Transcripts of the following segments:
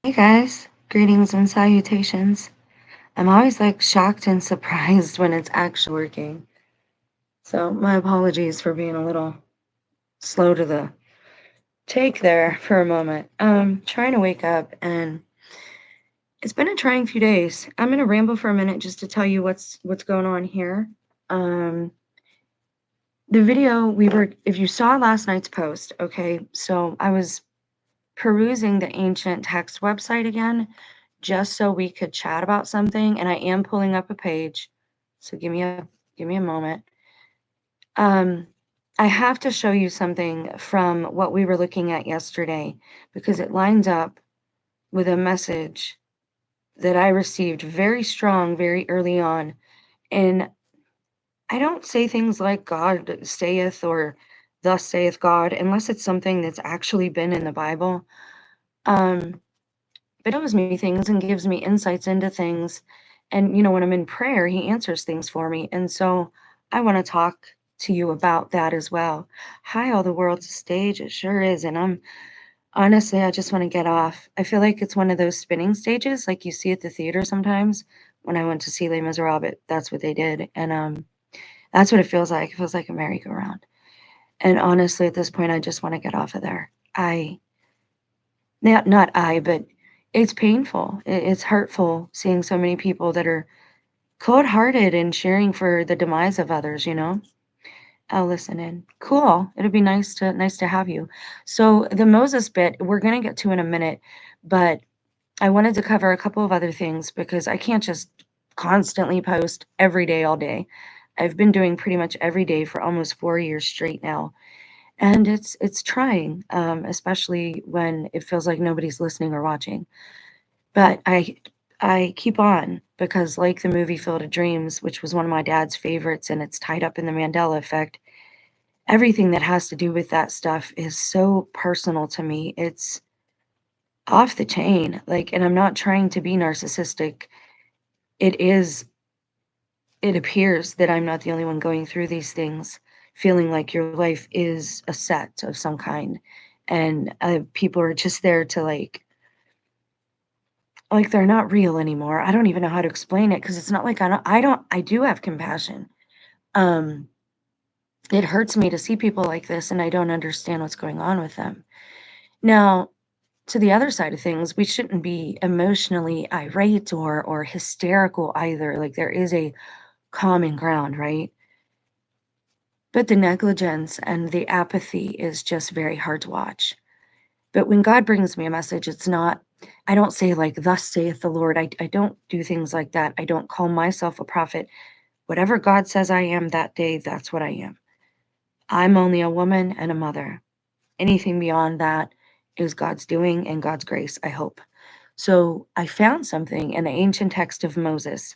Hey guys, greetings and salutations. I'm always like shocked and surprised when it's actually working. So my apologies for being a little slow to the take there for a moment. Trying to wake up and it's been a trying few days. I'm gonna ramble for a minute just to tell you what's going on here. Um the video if you saw last night's post, okay, so I was perusing the ancient text website again just so we could chat about something, and I am pulling up a page. So give me a moment. Um, I have to show you something from what we were looking at yesterday because it lines up with a message that I received very strong very early on. And I don't say things like God saith or thus saith God unless it's something that's actually been in the Bible. Um, but it shows me things and gives me insights into things. And, when I'm in prayer, he answers things for me. And so I want to talk to you about that as well. Hi, all the world's a stage. It sure is. And honestly, I just want to get off. I feel like it's one of those spinning stages like you see at the theater sometimes. When I went to see Les Miserables, that's what they did. And that's what it feels like. It feels like a merry-go-round. And honestly, at this point, I just want to get off of there. Not I, but it's painful. It's hurtful seeing so many people that are cold-hearted and cheering for the demise of others. I'll listen in. Cool. It'd be nice to have you. So the Moses bit, we're gonna get to in a minute, but I wanted to cover a couple of other things because I can't just constantly post every day, all day. I've been doing pretty much every day for almost 4 years straight now. And it's trying, especially when it feels like nobody's listening or watching. But I keep on because like the movie Field of Dreams, which was one of my dad's favorites and it's tied up in the Mandela effect, everything that has to do with that stuff is so personal to me. It's off the chain. Like, and I'm not trying to be narcissistic. It is it appears that I'm not the only one going through these things, feeling like your life is a set of some kind. And people are just there to they're not real anymore. I don't even know how to explain it because it's not like I do have compassion. Um, it hurts me to see people like this and I don't understand what's going on with them. Now, to the other side of things, we shouldn't be emotionally irate or hysterical either. Like there is a common ground, right? But the negligence and the apathy is just very hard to watch. But when God brings me a message, it's not, I don't say like, thus saith the Lord. I don't do things like that. I don't call myself a prophet. Whatever God says I am that day, that's what I am. I'm only a woman and a mother. Anything beyond that is God's doing and God's grace, I hope. So I found something in the ancient text of Moses,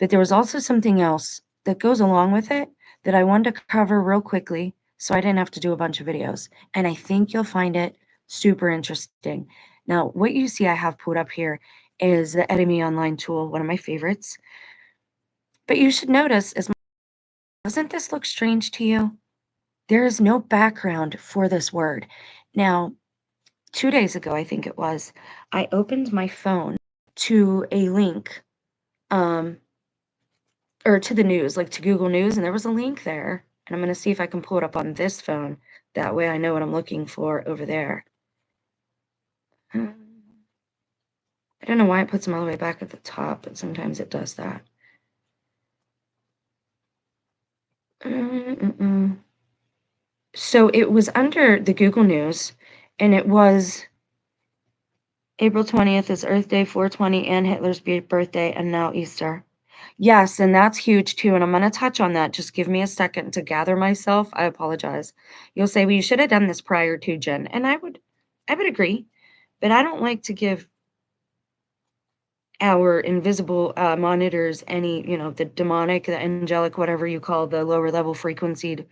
but there was also something else that goes along with it that I wanted to cover real quickly so I didn't have to do a bunch of videos. And I think you'll find it super interesting. Now, what you see I have pulled up here is the Enemy Online tool, one of my favorites. But you should notice, doesn't this look strange to you? There is no background for this word. Now, 2 days ago, I think it was, I opened my phone to a link, um, or to the news, like to Google News, and there was a link there. And I'm going to see if I can pull it up on this phone. That way I know what I'm looking for over there. I don't know why it puts them all the way back at the top, but sometimes it does that. So it was under the Google News, and it was April 20th is Earth Day, 420, and Hitler's birthday, and now Easter. Yes, and that's huge too, and I'm gonna touch on that. Just give me a second to gather myself. I apologize. You'll say, "Well, you should have done this prior to, Jen," and I would agree, but I don't like to give our invisible monitors any, the demonic, the angelic, whatever you call the lower level frequencied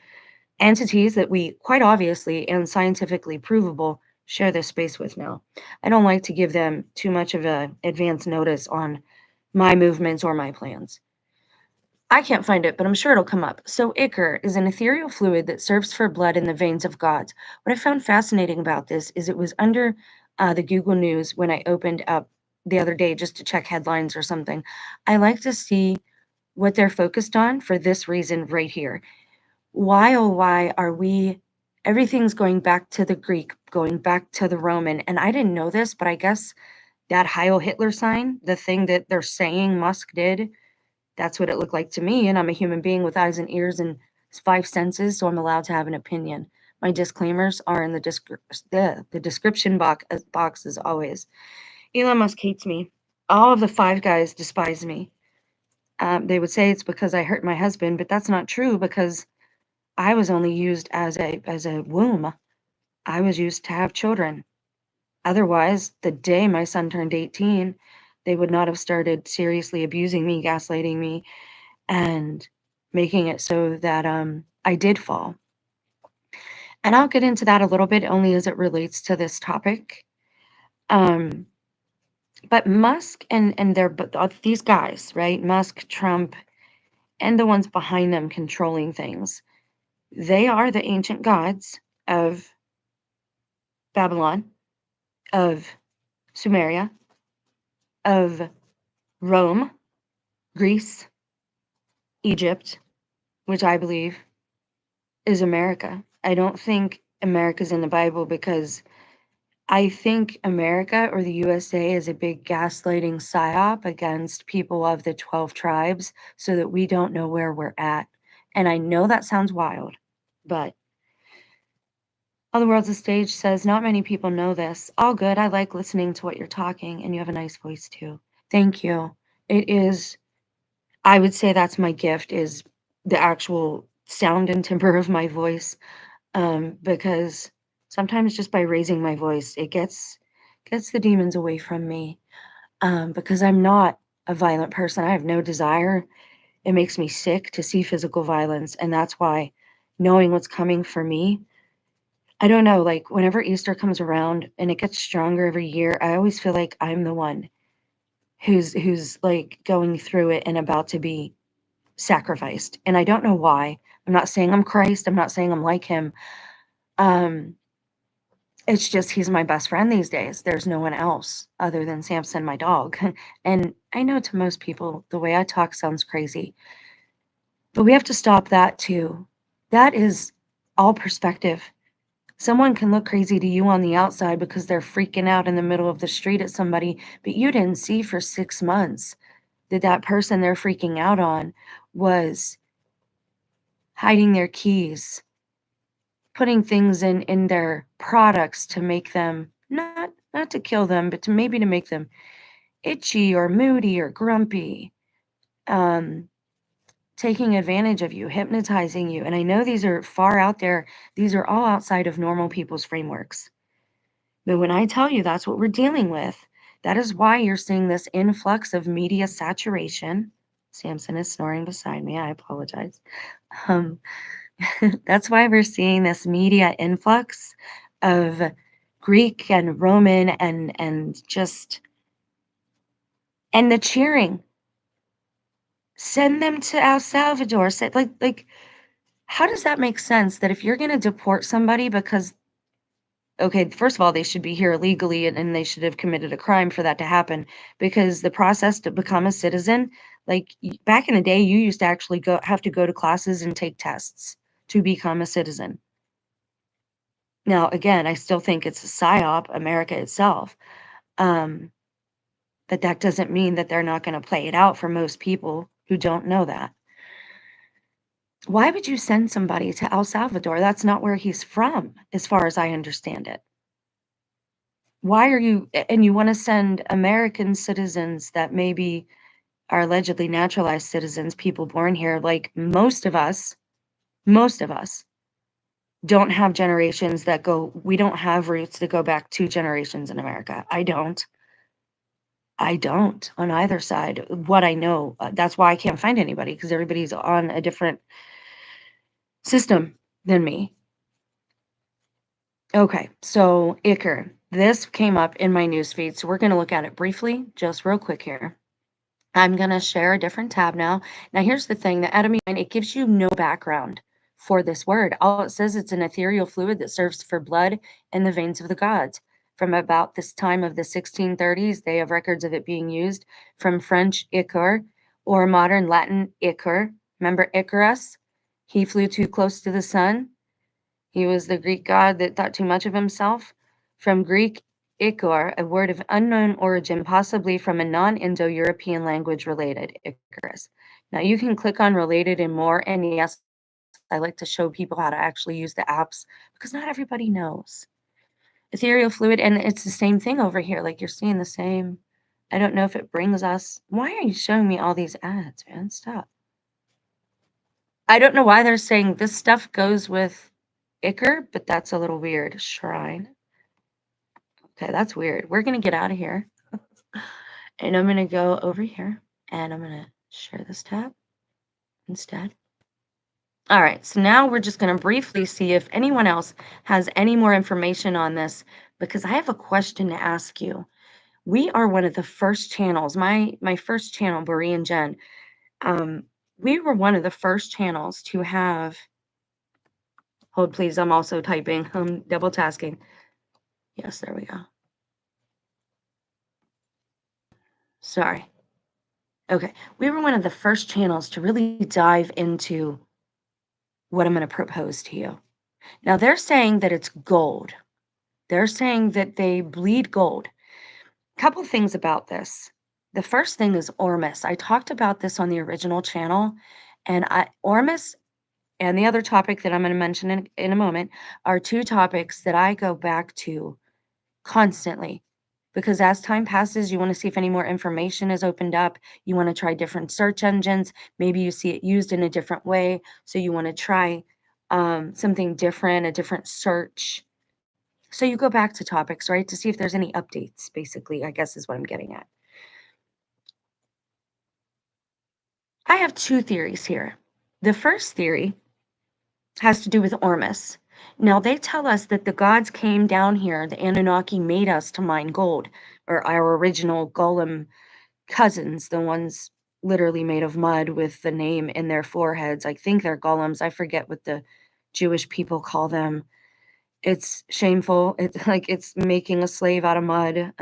entities that we quite obviously and scientifically provable share this space with now. I don't like to give them too much of a advance notice on my movements or my plans. I can't find it, but I'm sure it'll come up. So, ichor is an ethereal fluid that serves for blood in the veins of gods. What I found fascinating about this is it was under the Google News when I opened up the other day just to check headlines or something. I like to see what they're focused on for this reason right here. Why, oh, why are we? Everything's going back to the Greek, going back to the Roman. And I didn't know this, but I guess that Heil Hitler sign, the thing that they're saying Musk did, that's what it looked like to me, and I'm a human being with eyes and ears and 5 senses, so I'm allowed to have an opinion. My disclaimers are in the description box as always. Elon Musk hates me. All of the Five Guys despise me. They would say it's because I hurt my husband, but that's not true because I was only used as a womb. I was used to have children. Otherwise, the day my son turned 18, they would not have started seriously abusing me, gaslighting me, and making it so that I did fall. And I'll get into that a little bit only as it relates to this topic. Um, but Musk and their but these guys, right? Musk, Trump, and the ones behind them controlling things. They are the ancient gods of Babylon, of Sumeria, of Rome, Greece, Egypt, which I believe is America. I don't think America's in the Bible because I think America or the USA is a big gaslighting psyop against people of the 12 tribes so that we don't know where we're at. And I know that sounds wild, but On the World's a Stage says, not many people know this. All good. I like listening to what you're talking, and you have a nice voice too. Thank you. It is, I would say that's my gift, is the actual sound and timbre of my voice. Because sometimes just by raising my voice, it gets the demons away from me. Because I'm not a violent person. I have no desire. It makes me sick to see physical violence, and that's why knowing what's coming for me, I don't know, like whenever Easter comes around and it gets stronger every year, I always feel like I'm the one who's like going through it and about to be sacrificed. And I don't know why. I'm not saying I'm Christ. I'm not saying I'm like him. Um, It's just he's my best friend these days. There's no one else other than Samson, my dog. And I know to most people, the way I talk sounds crazy, but we have to stop that too. That is all perspective. Someone can look crazy to you on the outside because they're freaking out in the middle of the street at somebody, but you didn't see for 6 months that that person they're freaking out on was hiding their keys, putting things in their products to make them not to kill them, but to maybe to make them itchy or moody or grumpy, um, taking advantage of you, hypnotizing you. And I know these are far out there. These are all outside of normal people's frameworks. But when I tell you that's what we're dealing with, that is why you're seeing this influx of media saturation. Samson is snoring beside me. I apologize. Um, That's why we're seeing this media influx of Greek and Roman and just and the cheering. Send them to El Salvador. Like how does that make sense that if you're going to deport somebody because okay, first of all, they should be here illegally and they should have committed a crime for that to happen because the process to become a citizen, like back in the day, you used to actually have to go to classes and take tests to become a citizen. Now, again, I still think it's a psyop, America itself. Um, but that doesn't mean that they're not going to play it out for most people who don't know that. Why would you send somebody to El Salvador? That's not where he's from, as far as I understand it. Why are you, and you want to send American citizens that maybe are allegedly naturalized citizens, people born here, like most of us don't have generations that go, we don't have roots that go back 2 generations in America. I don't on either side. What I know, that's why I can't find anybody because everybody's on a different system than me. Okay, so Ichor. This came up in my newsfeed, so we're going to look at it briefly, just real quick here. I'm going to share a different tab now. Now, here's the thing, the enemy, it gives you no background for this word. All it says, it's an ethereal fluid that serves for blood in the veins of the gods. From about this time of the 1630s, they have records of it being used from French Ichor or modern Latin Ichor. Remember Icarus? He flew too close to the sun. He was the Greek god that thought too much of himself. From Greek Ichor, a word of unknown origin, possibly from a non-Indo-European language related, Icarus. Now you can click on related and more, and yes, I like to show people how to actually use the apps because not everybody knows. Ethereal fluid, and it's the same thing over here, like you're seeing the same. I don't know if it brings us. Why are you showing me all these ads, man? Stop. I don't know why they're saying this stuff goes with Ichor, but that's a little weird. Shrine. Okay, that's weird. We're gonna get out of here. And I'm gonna go over here and I'm gonna share this tab instead. All right, so now we're just gonna briefly see if anyone else has any more information on this because I have a question to ask you. We are one of the first channels, my first channel, Brie and Jen. Um, we were one of the first channels to have, hold please, I'm also typing, I'm double tasking. Yes, there we go. Sorry. Okay, we were one of the first channels to really dive into what I'm going to propose to you. Now, they're saying that it's gold. They're saying that they bleed gold. Couple things about this. The first thing is Ormus. I talked about this on the original channel, and Ormus and the other topic that I'm going to mention in a moment are two topics that I go back to constantly. Because as time passes, you want to see if any more information is opened up. You want to try different search engines. Maybe you see it used in a different way. So you want to try something different, a different search. So you go back to topics, right, to see if there's any updates, basically, I guess is what I'm getting at. I have two theories here. The first theory has to do with Ormus. Now, they tell us that the gods came down here, the Anunnaki made us to mine gold, or our original golem cousins, the ones literally made of mud with the name in their foreheads. I think they're golems. I forget what the Jewish people call them. It's shameful. It's like it's making a slave out of mud.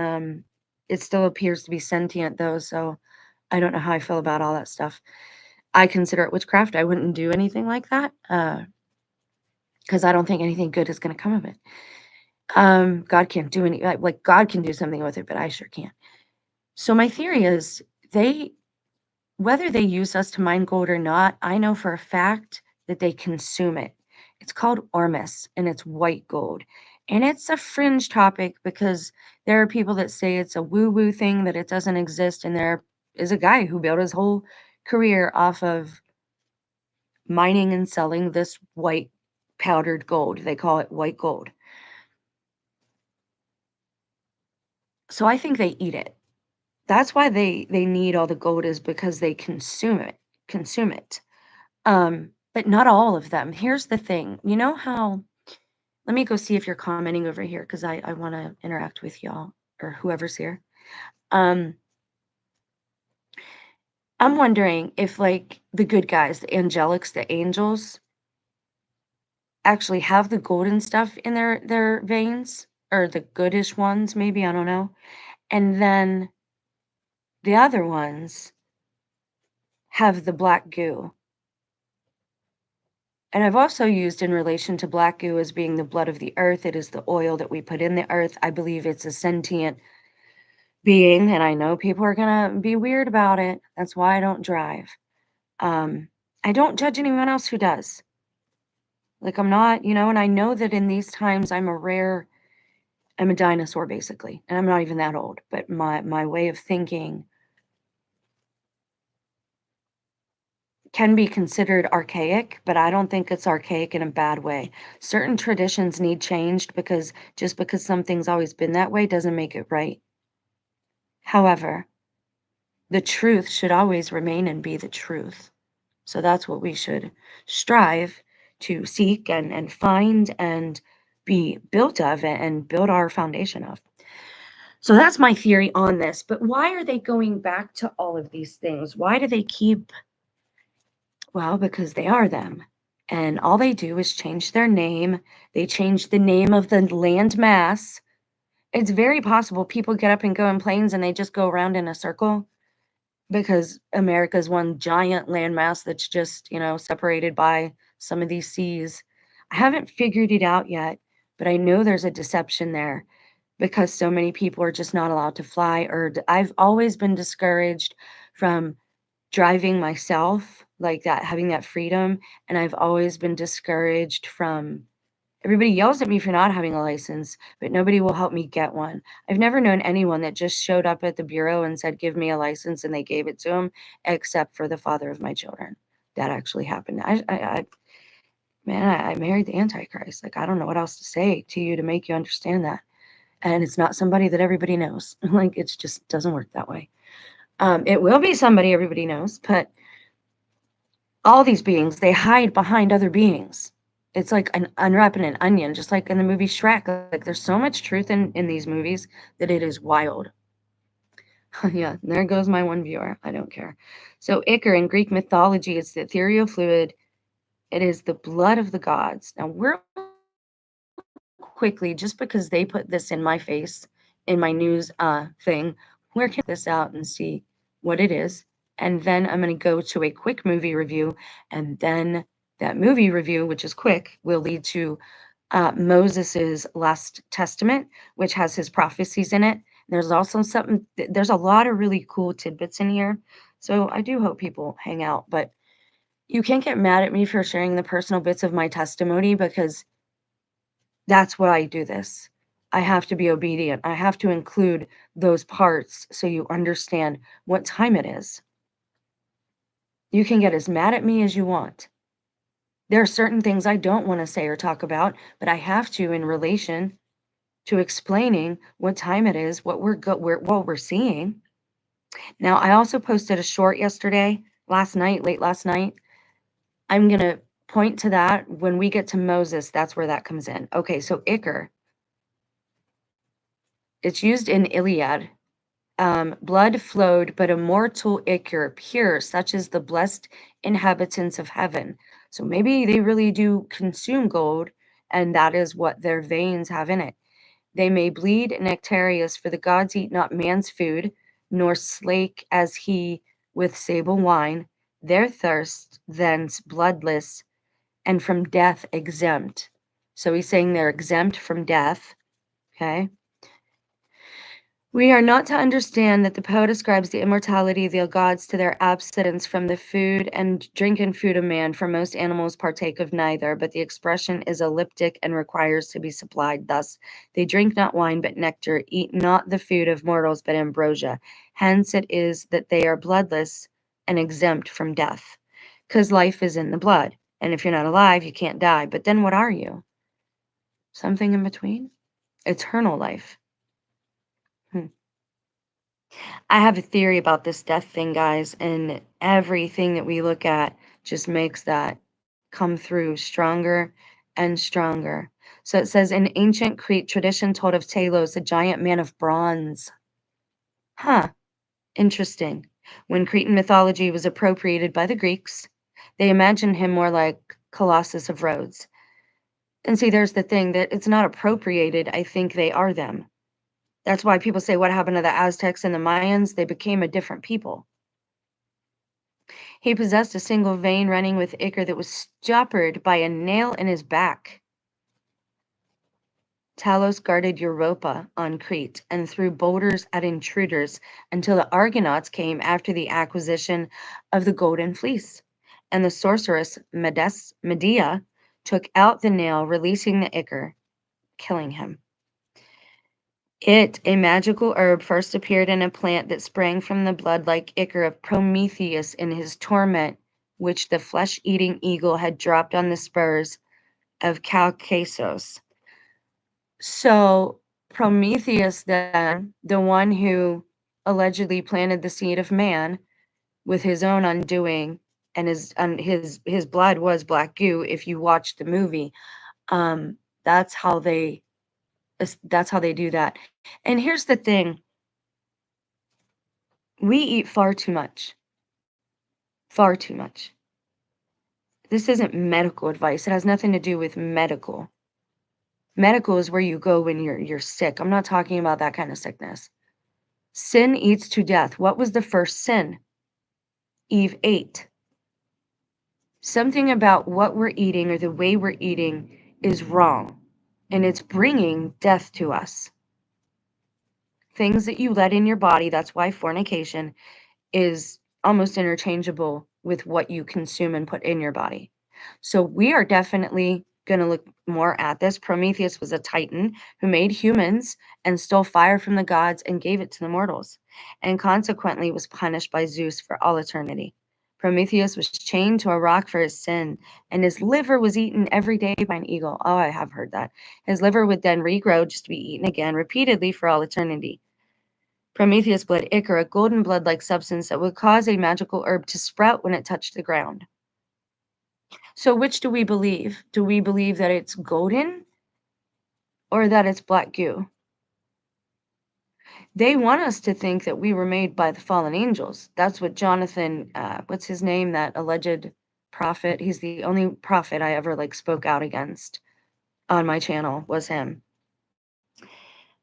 It still appears to be sentient though, so I don't know how I feel about all that stuff. I consider it witchcraft. I wouldn't do anything like that because I don't think anything good is going to come of it. God can't do any like God can do something with it, but I sure can't. So my theory is they whether they use us to mine gold or not, I know for a fact that they consume it. It's called Ormus and it's white gold. And it's a fringe topic because there are people that say it's a woo woo thing, that it doesn't exist. And there is a guy who built his whole career off of mining and selling this white powdered gold. They call it white gold. So I think they eat it. That's why they need all the gold is because they consume it. But not all of them. Here's the thing. You know how let me go see if you're commenting over here because I want to interact with y'all or whoever's here. Um, I'm wondering if like the good guys, the angelics, the angels actually have the golden stuff in their veins or the goodish ones, maybe, I don't know. And then the other ones have the black goo. And I've also used in relation to black goo as being the blood of the earth. It is the oil that we put in the earth. I believe it's a sentient being, and I know people are gonna be weird about it. That's why I don't drive. Um, I don't judge anyone else who does. Like I'm not, and I know that in these times I'm a dinosaur basically, and I'm not even that old, but my way of thinking can be considered archaic, but I don't think it's archaic in a bad way. Certain traditions need changed because just because something's always been that way doesn't make it right. However, the truth should always remain and be the truth. So that's what we should strive to seek and find and be built of and build our foundation of. So that's my theory on this. But why are they going back to all of these things? Why do they keep, well, because they are them. And all they do is change their name. They change the name of the land mass. It's very possible people get up and go in planes and they just go around in a circle because America's one giant landmass that's just, separated by some of these seas. I haven't figured it out yet, but I know there's a deception there because so many people are just not allowed to fly. I've always been discouraged from driving myself like that, having that freedom. And I've always been discouraged from, everybody yells at me for not having a license, but nobody will help me get one. I've never known anyone that just showed up at the bureau and said, "Give me a license," and they gave it to him, except for the father of my children. That actually happened. I married the Antichrist. Like, I don't know what else to say to you to make you understand that. And it's not somebody that everybody knows. Like, it just doesn't work that way. It will be somebody everybody knows, but all these beings, they hide behind other beings. It's like unwrapping an onion, just like in the movie Shrek. Like, there's so much truth in these movies that it is wild. Yeah, there goes my one viewer. I don't care. So Ichor in Greek mythology is the ethereal fluid. It is the blood of the gods. Now, we're quickly, just because they put this in my face in my news thing, we're gonna this out and see what it is. And then I'm going to go to a quick movie review, and then that movie review, which is quick, will lead to Moses's Last Testament, which has his prophecies in it. There's also there's a lot of really cool tidbits in here. So I do hope people hang out, but you can't get mad at me for sharing the personal bits of my testimony because that's why I do this. I have to be obedient. I have to include those parts so you understand what time it is. You can get as mad at me as you want. There are certain things I don't want to say or talk about, but I have to in relation to explaining what time it is, what what we're seeing. Now, I also posted a short late last night. I'm going to point to that when we get to Moses. That's where that comes in. Okay, so Ichor, it's used in Iliad. Blood flowed, but immortal Ichor, pure, such as the blessed inhabitants of heaven. So maybe they really do consume gold, and that is what their veins have in it. They may bleed nectarious, for the gods eat not man's food, nor slake as he with sable wine. Their thirst thence bloodless, and from death exempt. So he's saying they're exempt from death. Okay. We are not to understand that the poet ascribes the immortality of the gods to their abstinence from the food and drink and food of man, for most animals partake of neither, but the expression is elliptic and requires to be supplied. Thus, they drink not wine but nectar, eat not the food of mortals but ambrosia. Hence it is that they are bloodless and exempt from death, because life is in the blood. And if you're not alive, you can't die. But then what are you? Something in between? Eternal life. Hmm. I have a theory about this death thing, guys, and everything that we look at just makes that come through stronger and stronger. So it says in ancient Crete, tradition told of Talos, a giant man of bronze. Huh, interesting. When Cretan mythology was appropriated by the Greeks, they imagined him more like Colossus of Rhodes. And see, there's the thing that it's not appropriated. I think they are them. That's why people say, what happened to the Aztecs and the Mayans? They became a different people. He possessed a single vein running with ichor that was stoppered by a nail in his back. Talos guarded Europa on Crete and threw boulders at intruders until the Argonauts came after the acquisition of the Golden Fleece, and the sorceress Medea took out the nail, releasing the ichor, killing him. It, a magical herb, first appeared in a plant that sprang from the blood-like ichor of Prometheus in his torment, which the flesh-eating eagle had dropped on the spurs of Caucasus. So Prometheus, then, the one who allegedly planted the seed of man with his own undoing, and his blood was black goo. If you watch the movie, that's how they That's how they do that. And here's the thing, we eat far too much. Far too much. This isn't medical advice. It has nothing to do with medical. Medical is where you go when you're sick. I'm not talking about that kind of sickness. Sin eats to death. What was the first sin? Eve ate. Something about what we're eating or the way we're eating is wrong, and it's bringing death to us. Things that you let in your body, that's why fornication is almost interchangeable with what you consume and put in your body. So we are definitely going to look more at this. Prometheus was a titan who made humans and stole fire from the gods and gave it to the mortals, and consequently was punished by Zeus for all eternity. Prometheus was chained to a rock for his sin, and his liver was eaten every day by an eagle. Oh, I have heard that. His liver would then regrow just to be eaten again repeatedly for all eternity. Prometheus bled Ichor, a golden blood-like substance that would cause a magical herb to sprout when it touched the ground. So which do we believe? Do we believe that it's golden or that it's black goo? They want us to think that we were made by the fallen angels. That's what Jonathan, what's his name, that alleged prophet? He's the only prophet I ever spoke out against on my channel, was him.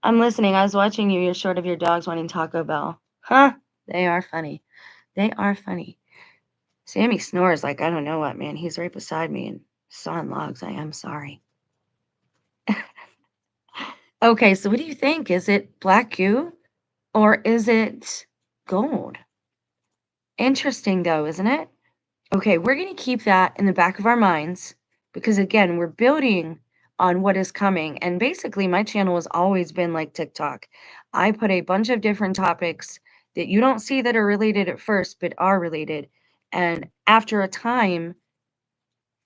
I'm listening. I was watching you. You're short of your dogs wanting Taco Bell. Huh? They are funny. They are funny. Sammy snores like I don't know what, man. He's right beside me and sawing logs. I am sorry. Okay, so what do you think? Is it black goo or is it gold? Interesting though, isn't it? Okay, we're going to keep that in the back of our minds because again, we're building on what is coming. And basically, my channel has always been like TikTok. I put a bunch of different topics that you don't see that are related at first, but are related. And after a time,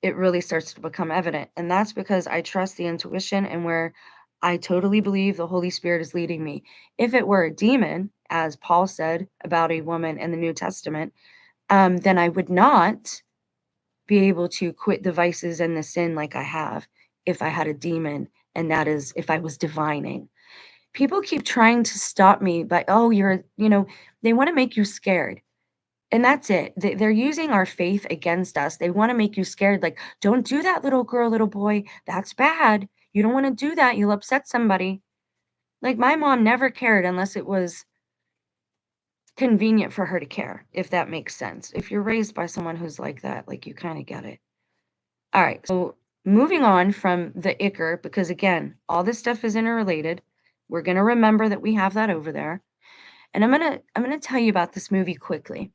it really starts to become evident. And that's because I trust the intuition and where I totally believe the Holy Spirit is leading me. If it were a demon, as Paul said about a woman in the New Testament, then I would not be able to quit the vices and the sin like I have if I had a demon, and that is if I was divining. People keep trying to stop me by, oh, they want to make you scared. And that's it. They're using our faith against us. They want to make you scared. Like, don't do that, little girl, little boy. That's bad. You don't want to do that. You'll upset somebody. Like, my mom never cared unless it was convenient for her to care, if that makes sense. If you're raised by someone who's like that, like, you kind of get it. All right. So, moving on from the Ichor, because again, all this stuff is interrelated. We're going to remember that we have that over there. And I'm going to tell you about this movie quickly.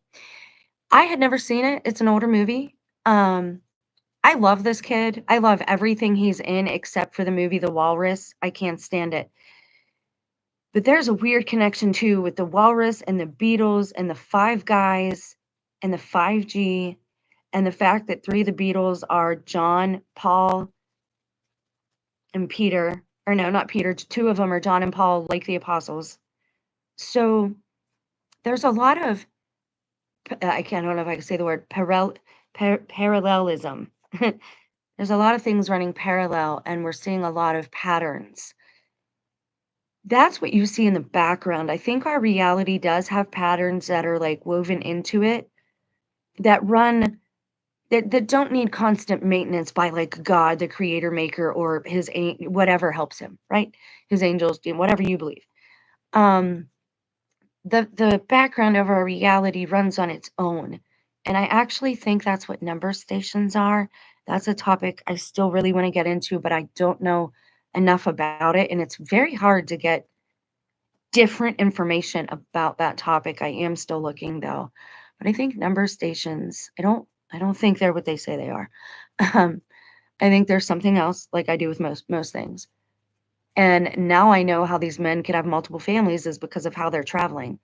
I had never seen it. It's an older movie. I love this kid. I love everything he's in except for the movie The Walrus. I can't stand it. But there's a weird connection too with the Walrus and the Beatles and the Five Guys and the 5G and the fact that three of the Beatles are John, Paul, and Peter. Or no, not Peter. Two of them are John and Paul, like the apostles. So there's a lot of, I don't know if I can say the word, parallelism. There's a lot of things running parallel, and we're seeing a lot of patterns. That's what you see in the background. I think our reality does have patterns that are woven into it that run that don't need constant maintenance by God, the creator maker, or his whatever helps him, right? His angels, whatever you believe. The background of our reality runs on its own. And I actually think that's what number stations are. That's a topic I still really want to get into, but I don't know enough about it. And it's very hard to get different information about that topic. I am still looking though. But I think number stations, I don't think they're what they say they are. Um, I think there's something else, like I do with most things. And now I know how these men could have multiple families is because of how they're traveling.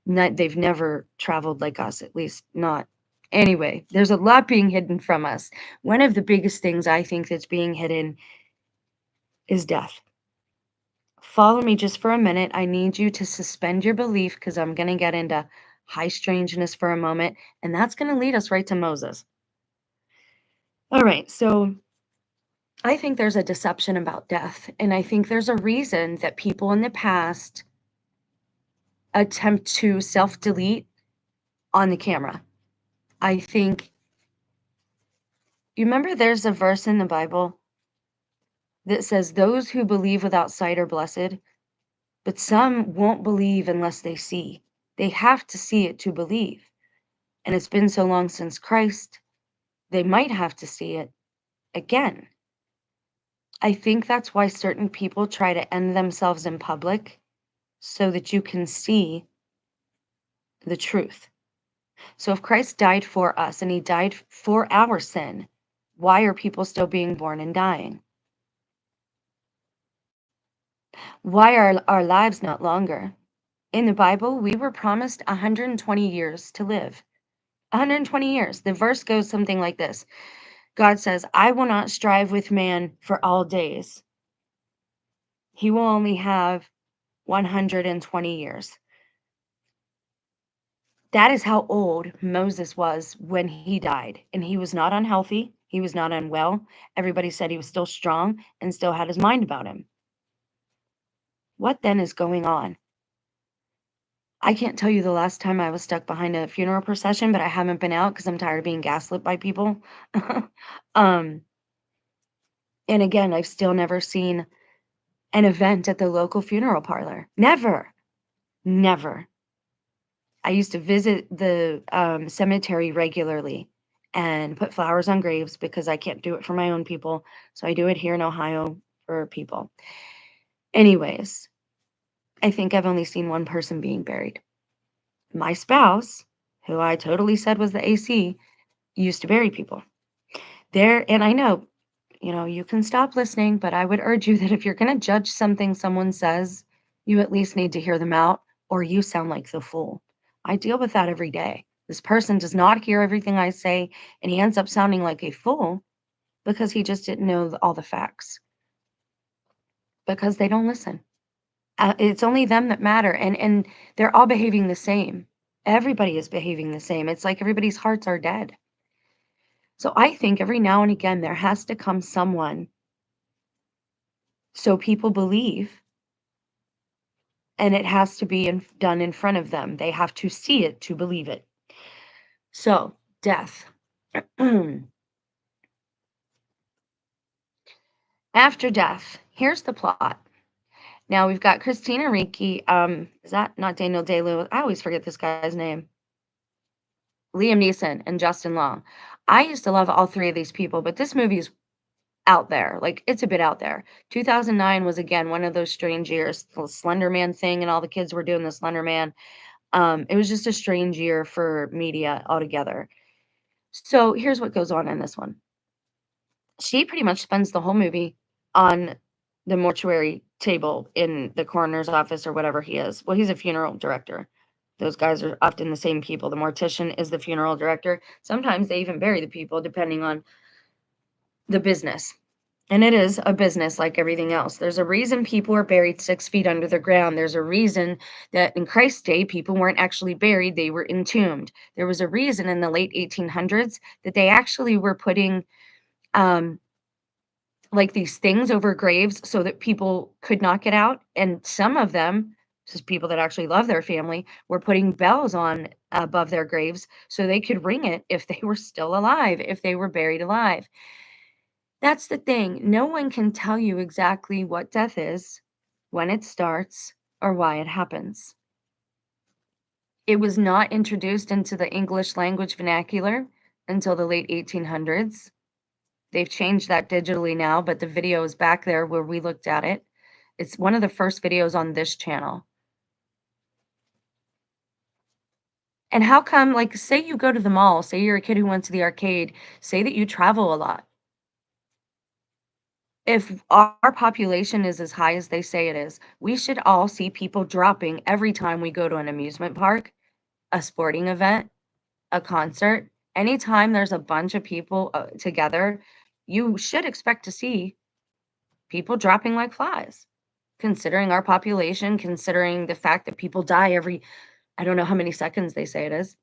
They've never traveled like us, at least not. Anyway, there's a lot being hidden from us. One of the biggest things I think that's being hidden is death. Follow me just for a minute. I need you to suspend your belief because I'm going to get into high strangeness for a moment, and that's going to lead us right to Moses. All right, so I think there's a deception about death, and I think there's a reason that people in the past attempt to self-delete on the camera. I think you remember there's a verse in the Bible that says, "Those who believe without sight are blessed," but some won't believe unless they see. They have to see it to believe, and it's been so long since Christ, they might have to see it again. I think that's why certain people try to end themselves in public so that you can see the truth. So if Christ died for us and he died for our sin, why are people still being born and dying? Why are our lives not longer? In the Bible, we were promised 120 years to live. 120 years. The verse goes something like this. God says, "I will not strive with man for all days. He will only have 120 years." That is how old Moses was when he died, and he was not unhealthy, he was not unwell. Everybody said he was still strong and still had his mind about him. What then is going on? I can't tell you the last time I was stuck behind a funeral procession, but I haven't been out because 'cause I'm tired of being gaslit by people. Um, and again, I've still never seen an event at the local funeral parlor. Never, never. I used to visit the, cemetery regularly and put flowers on graves because I can't do it for my own people, so I do it here in Ohio for people. Anyways, I think I've only seen one person being buried. My spouse, who I totally said was the AC, used to bury people. There and I know, you can stop listening, but I would urge you that if you're gonna judge something someone says, you at least need to hear them out, or you sound like the fool. I deal with that every day. This person does not hear everything I say, and he ends up sounding like a fool because he just didn't know all the facts, because they don't listen. It's only them that matter, and they're all behaving the same. Everybody is behaving the same. It's like everybody's hearts are dead. So I think every now and again there has to come someone so people believe, and it has to be done in front of them. They have to see it to believe it. So, death. After death, here's the plot. Now we've got Christina Ricci. Is that not Daniel Day-Lewis? I always forget this guy's name. Liam Neeson and Justin Long. I used to love all three of these people, but this movie is out there. Like, it's a bit out there. 2009 was again one of those strange years. The Slender Man thing, and all the kids were doing the Slender Man. It was just a strange year for media altogether. So here's what goes on in this one. She pretty much spends the whole movie on the mortuary table in the coroner's office or whatever he is. Well, he's a funeral director. Those guys are often the same people. The mortician is the funeral director. Sometimes they even bury the people depending on the business. And it is a business like everything else. There's a reason people are buried 6 feet under the ground. There's a reason that in Christ's day, people weren't actually buried, they were entombed. There was a reason in the late 1800s that they actually were putting um, like these things over graves so that people could not get out. And some of them, just people that actually love their family, were putting bells on above their graves so they could ring it if they were still alive, if they were buried alive. That's the thing. No one can tell you exactly what death is, when it starts, or why it happens. It was not introduced into the English language vernacular until the late 1800s. They've changed that digitally now, but the video is back there where we looked at it. It's one of the first videos on this channel. And how come, like, say you go to the mall, say you're a kid who went to the arcade, say that you travel a lot. If our population is as high as they say it is, we should all see people dropping every time we go to an amusement park, a sporting event, a concert. Anytime there's a bunch of people together, you should expect to see people dropping like flies. Considering our population, considering the fact that people die every, I don't know how many seconds they say it is.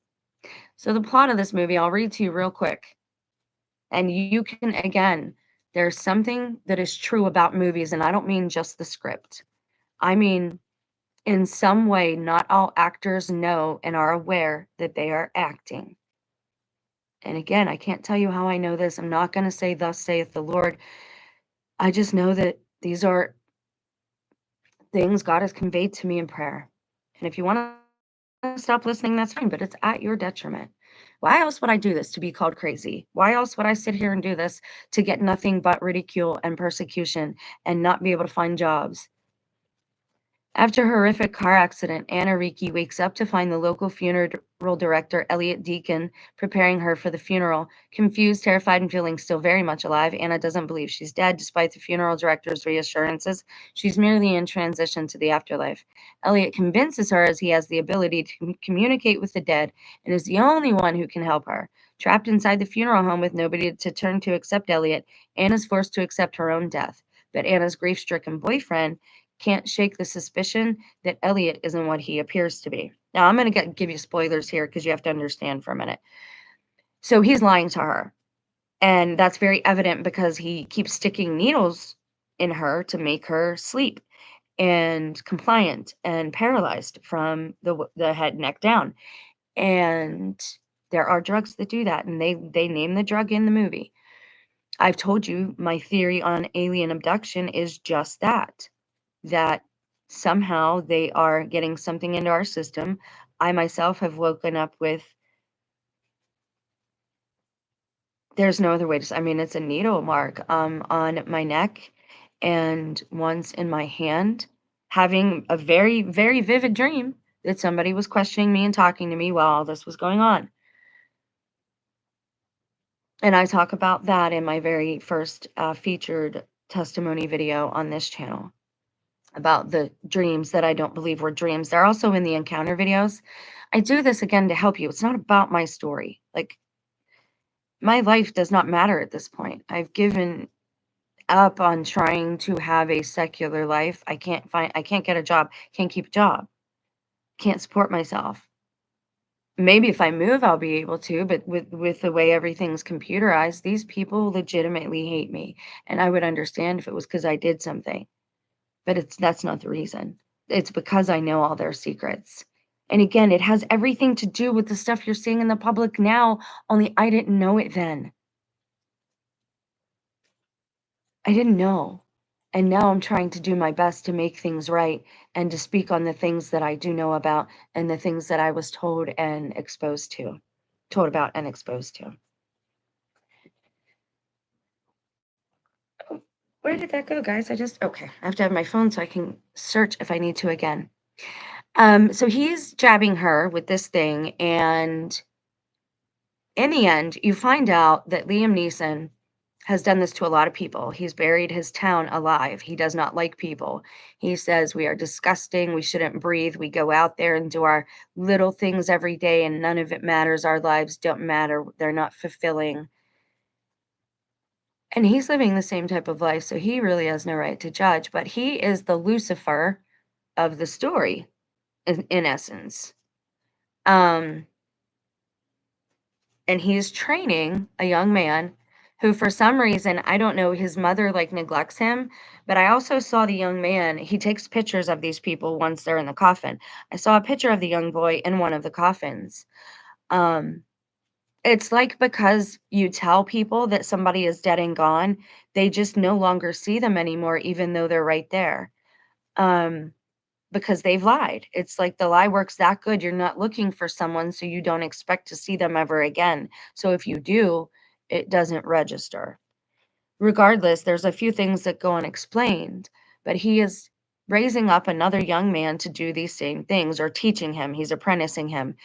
So, the plot of this movie, I'll read to you real quick. And you can, again, There's something that is true about movies, and I don't mean just the script. I mean, in some way, not all actors know and are aware that they are acting. And again, I can't tell you how I know this. I'm not going to say, "Thus saith the Lord." I just know that these are things God has conveyed to me in prayer. And if you want to stop listening, that's fine, but it's at your detriment. Why else would I do this to be called crazy? Why else would I sit here and do this to get nothing but ridicule and persecution and not be able to find jobs? After a horrific car accident, Anna Ricci wakes up to find the local funeral director, Elliot Deacon, preparing her for the funeral. Confused, terrified, and feeling still very much alive, Anna doesn't believe she's dead, despite the funeral director's reassurances. She's merely in transition to the afterlife. Elliot convinces her as he has the ability to communicate with the dead and is the only one who can help her. Trapped inside the funeral home with nobody to turn to except Elliot, Anna's forced to accept her own death. But Anna's grief-stricken boyfriend can't shake the suspicion that Elliot isn't what he appears to be. Now, I'm going to give you spoilers here because you have to understand for a minute. So he's lying to her, and that's very evident because he keeps sticking needles in her to make her sleep and compliant and paralyzed from the head neck down. And there are drugs that do that, and they name the drug in the movie. I've told you my theory on alien abduction is just that somehow they are getting something into our system. I myself have woken up with, there's no other way to, I mean, it's a needle mark on my neck and once in my hand, having a very, very vivid dream that somebody was questioning me and talking to me while all this was going on. And I talk about that in my very first featured testimony video on this channel, about the dreams that I don't believe were dreams. They're also in the encounter videos. I do this again to help you. It's not about my story. Like, my life does not matter at this point. I've given up on trying to have a secular life. I can't get a job, can't keep a job, can't support myself. Maybe if I move, I'll be able to, but with the way everything's computerized, these people legitimately hate me. And I would understand if it was because I did something. But that's not the reason. It's because I know all their secrets. And again, it has everything to do with the stuff you're seeing in the public now, only I didn't know it then. I didn't know. And now I'm trying to do my best to make things right and to speak on the things that I do know about and the things that I was told and exposed to. Told about and exposed to. Oh, where did that go, guys? Okay, I have to have my phone so I can search if I need to again. So he's jabbing her with this thing, and in the end, you find out that Liam Neeson has done this to a lot of people. He's buried his town alive. He does not like people. He says we are disgusting. We shouldn't breathe. We go out there and do our little things every day, and none of it matters. Our lives don't matter. They're not fulfilling. And he's living the same type of life, so he really has no right to judge. But he is the Lucifer of the story, in essence. Um, and he's training a young man who, for some reason, I don't know, his mother like neglects him, but I also saw the young man, he takes pictures of these people once they're in the coffin. I saw a picture of the young boy in one of the coffins. um it's like, because you tell people that somebody is dead and gone, they just no longer see them anymore even though they're right there. um because they've lied. It's like the lie works that good. You're not looking for someone, so you don't expect to see them ever again. So if you do, it doesn't register. Regardless, there's a few things that go unexplained, but he is raising up another young man to do these same things, or teaching him. He's apprenticing him.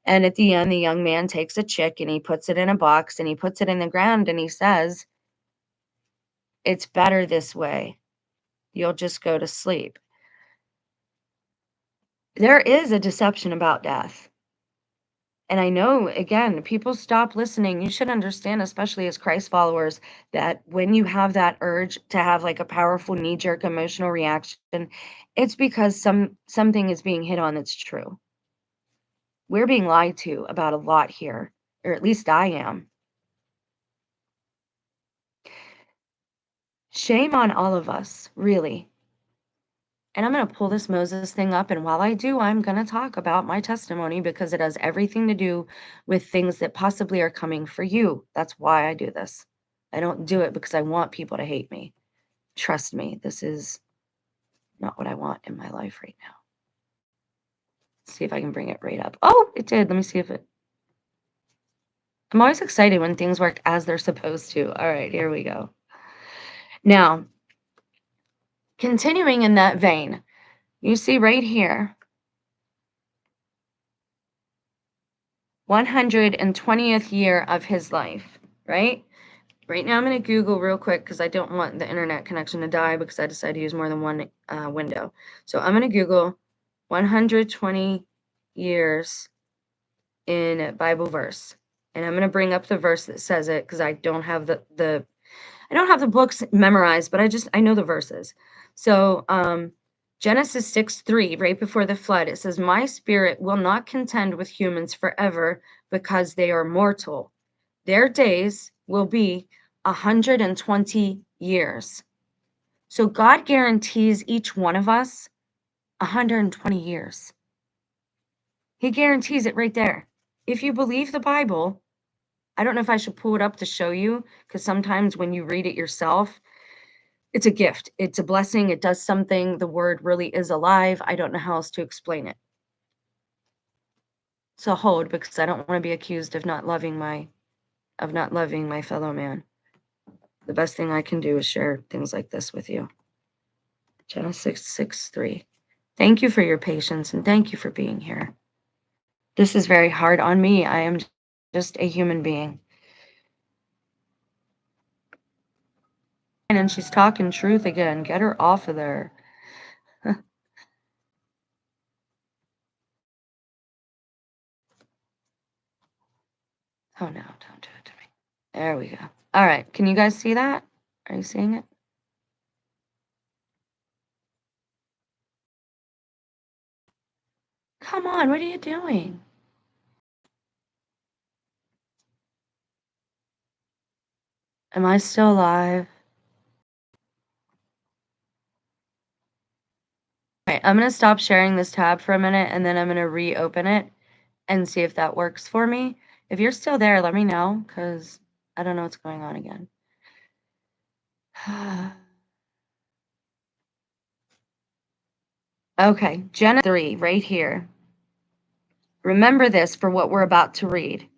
And at the end, the young man takes a chick and he puts it in a box and he puts it in the ground and he says, "It's better this way. You'll just go to sleep." There is a deception about death. And I know, again, people stop listening. You should understand, especially as Christ followers, that when you have that urge to have like a powerful knee-jerk emotional reaction, it's because something is being hit on that's true. We're being lied to about a lot here, or at least I am. Shame on all of us, really. And I'm going to pull this Moses thing up. And while I do, I'm going to talk about my testimony because it has everything to do with things that possibly are coming for you. That's why I do this. I don't do it because I want people to hate me. Trust me, this is not what I want in my life right now. Let's see if I can bring it right up. Oh, it did. Let me see if it. I'm always excited when things work as they're supposed to. All right, here we go. Now, continuing in that vein, you see right here, 120th year of his life, right? Right now I'm going to Google real quick because I don't want the internet connection to die because I decided to use more than one window. So I'm going to Google 120 years in Bible verse. And I'm going to bring up the verse that says it because I don't have the I don't have the books memorized, but I know the verses. So Genesis 6:3, right before the flood, it says, "My spirit will not contend with humans forever because they are mortal. Their days will be 120 years." So God guarantees each one of us 120 years. He guarantees it right there. If you believe the Bible, I don't know if I should pull it up to show you, because sometimes when you read it yourself, it's a gift. It's a blessing. It does something. The word really is alive. I don't know how else to explain it. So hold, because I don't want to be accused of not loving my fellow man. The best thing I can do is share things like this with you. Genesis 6:3. Thank you for your patience and thank you for being here. This is very hard on me. I am just a human being. And she's talking truth again. Get her off of there. Oh no, don't do it to me. There we go. All right. Can you guys see that? Are you seeing it? Come on, what are you doing? Am I still alive? All right, I'm going to stop sharing this tab for a minute and then I'm going to reopen it and see if that works for me. If you're still there, let me know because I don't know what's going on again. Okay, Genesis 3, right here. Remember this for what we're about to read.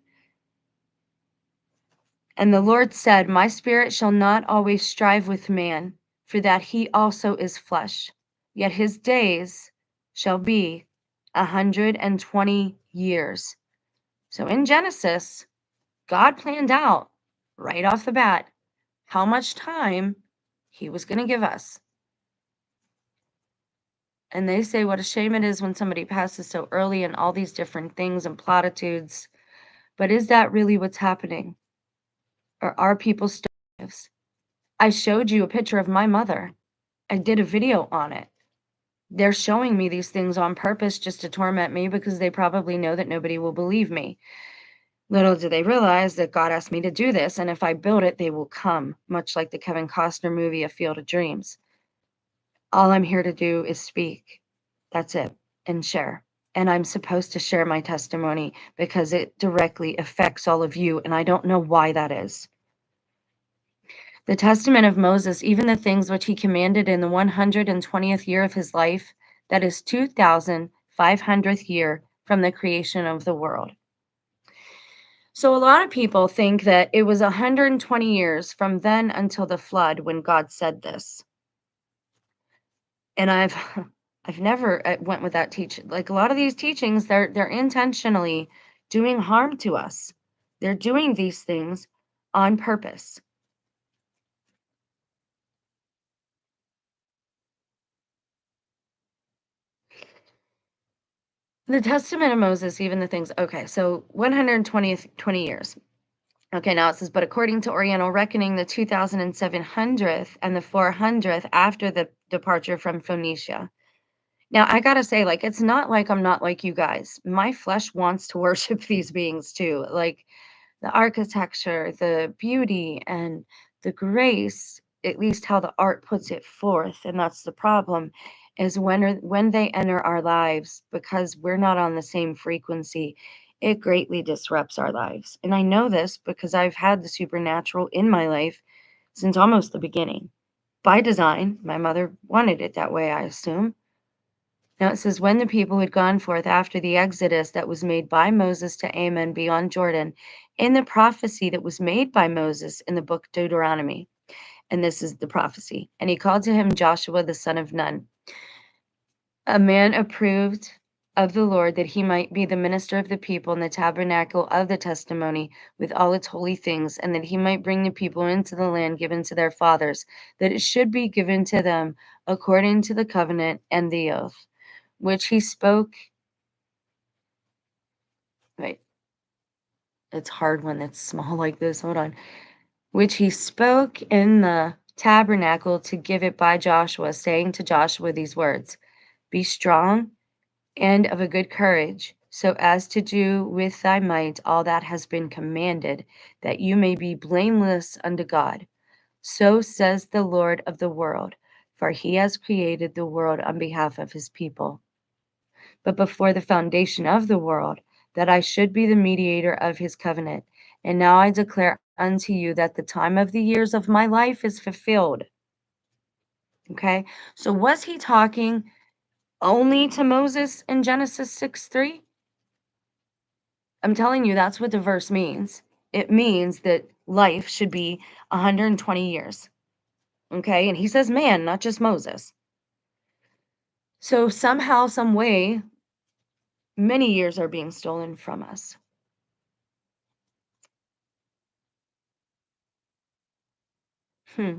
And the Lord said, "My spirit shall not always strive with man, for that he also is flesh. Yet his days shall be 120 years." So in Genesis, God planned out right off the bat how much time he was going to give us. And they say what a shame it is when somebody passes so early and all these different things and platitudes. But is that really what's happening? Or are people still lives? I showed you a picture of my mother. I did a video on it. They're showing me these things on purpose just to torment me because they probably know that nobody will believe me. Little do they realize that God asked me to do this, and if I build it, they will come, much like the Kevin Costner movie, A Field of Dreams. All I'm here to do is speak. That's it, and share. And I'm supposed to share my testimony because it directly affects all of you, and I don't know why that is. The testament of Moses, even the things which he commanded in the 120th year of his life, that is 2,500th year from the creation of the world. So a lot of people think that it was 120 years from then until the flood when God said this. And I've I've never went with that teaching. Like a lot of these teachings, they're intentionally doing harm to us. They're doing these things on purpose. The testament of Moses, even the things, okay, so 20 years. Okay, now it says, but according to Oriental reckoning, the 2,700th and the 400th after the departure from Phoenicia. Now, I gotta say, like, it's not like I'm not like you guys. My flesh wants to worship these beings too. Like the architecture, the beauty, and the grace at least how the art puts it forth, and that's the problem, is when they enter our lives, because we're not on the same frequency, it greatly disrupts our lives. And I know this because I've had the supernatural in my life since almost the beginning. By design, my mother wanted it that way, I assume. Now it says, when the people had gone forth after the exodus that was made by Moses to Ammon beyond Jordan, in the prophecy that was made by Moses in the book Deuteronomy, and this is the prophecy. And he called to him Joshua the son of Nun, a man approved of the Lord, that he might be the minister of the people in the tabernacle of the testimony with all its holy things, and that he might bring the people into the land given to their fathers, that it should be given to them according to the covenant and the oath, which he spoke. Wait, it's hard when it's small like this. Hold on. Which he spoke in the tabernacle to give it by Joshua, saying to Joshua these words: Be strong and of a good courage, so as to do with thy might all that has been commanded, that you may be blameless unto God. So says the Lord of the world, for he has created the world on behalf of his people. But before the foundation of the world, that I should be the mediator of his covenant. And now I declare unto you that the time of the years of my life is fulfilled. Okay, so was he talking only to Moses in Genesis 6:3? I'm telling you, that's what the verse means. It means that life should be 120 years. Okay, and he says man, not just Moses. So somehow, some way, many years are being stolen from us. Hmm.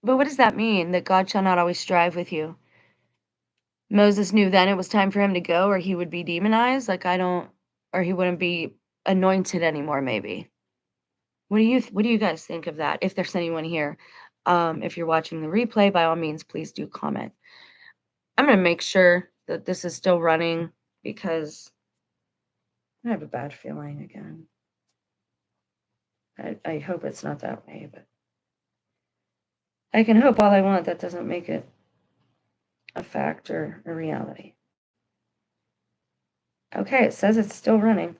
But what does that mean? That God shall not always strive with you? Moses knew then it was time for him to go, or he would be demonized. Like, I don't, or he wouldn't be anointed anymore, maybe. What do you guys think of that? If there's anyone here, if you're watching the replay, by all means, please do comment. I'm gonna make sure that this is still running because I have a bad feeling again. I hope it's not that way, but I can hope all I want. That doesn't make it a fact or a reality. Okay, it says it's still running.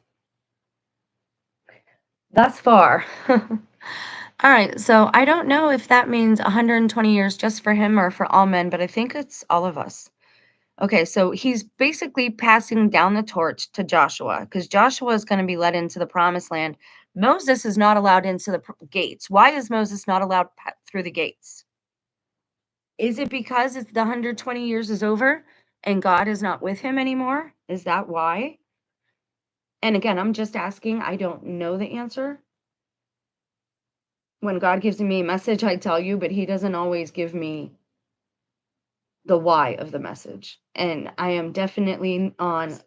Thus far. All right, so I don't know if that means 120 years just for him or for all men, but I think it's all of us. Okay, so he's basically passing down the torch to Joshua because Joshua is going to be led into the promised land. Moses is not allowed into the gates. Why is Moses not allowed through the gates? Is it because it's the 120 years is over and God is not with him anymore? Is that why? And again, I'm just asking. I don't know the answer. When God gives me a message, I tell you, but he doesn't always give me the why of the message. And I am definitely on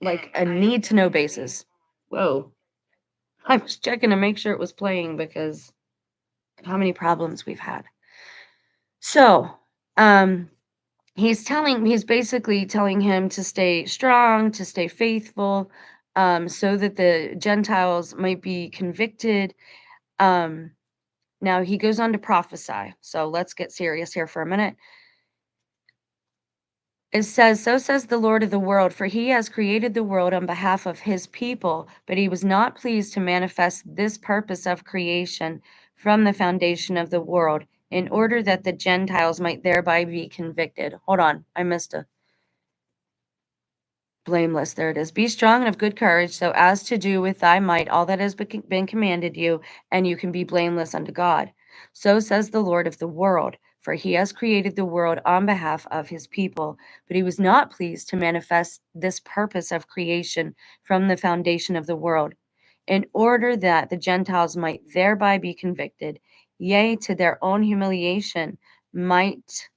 like a need to know basis. Whoa. I was checking to make sure it was playing because of how many problems we've had. So, he's basically telling him to stay strong, to stay faithful, so that the Gentiles might be convicted. Now he goes on to prophesy. So let's get serious here for a minute. It says, So says the Lord of the world, for he has created the world on behalf of his people, but he was not pleased to manifest this purpose of creation from the foundation of the world, in order that the Gentiles might thereby be convicted. Hold on, I missed a blameless. There it is. Be strong and of good courage, so as to do with thy might all that has been commanded you, and you can be blameless unto God. So says the Lord of the world, for he has created the world on behalf of his people, but he was not pleased to manifest this purpose of creation from the foundation of the world, in order that the Gentiles might thereby be convicted, yea, to their own humiliation, might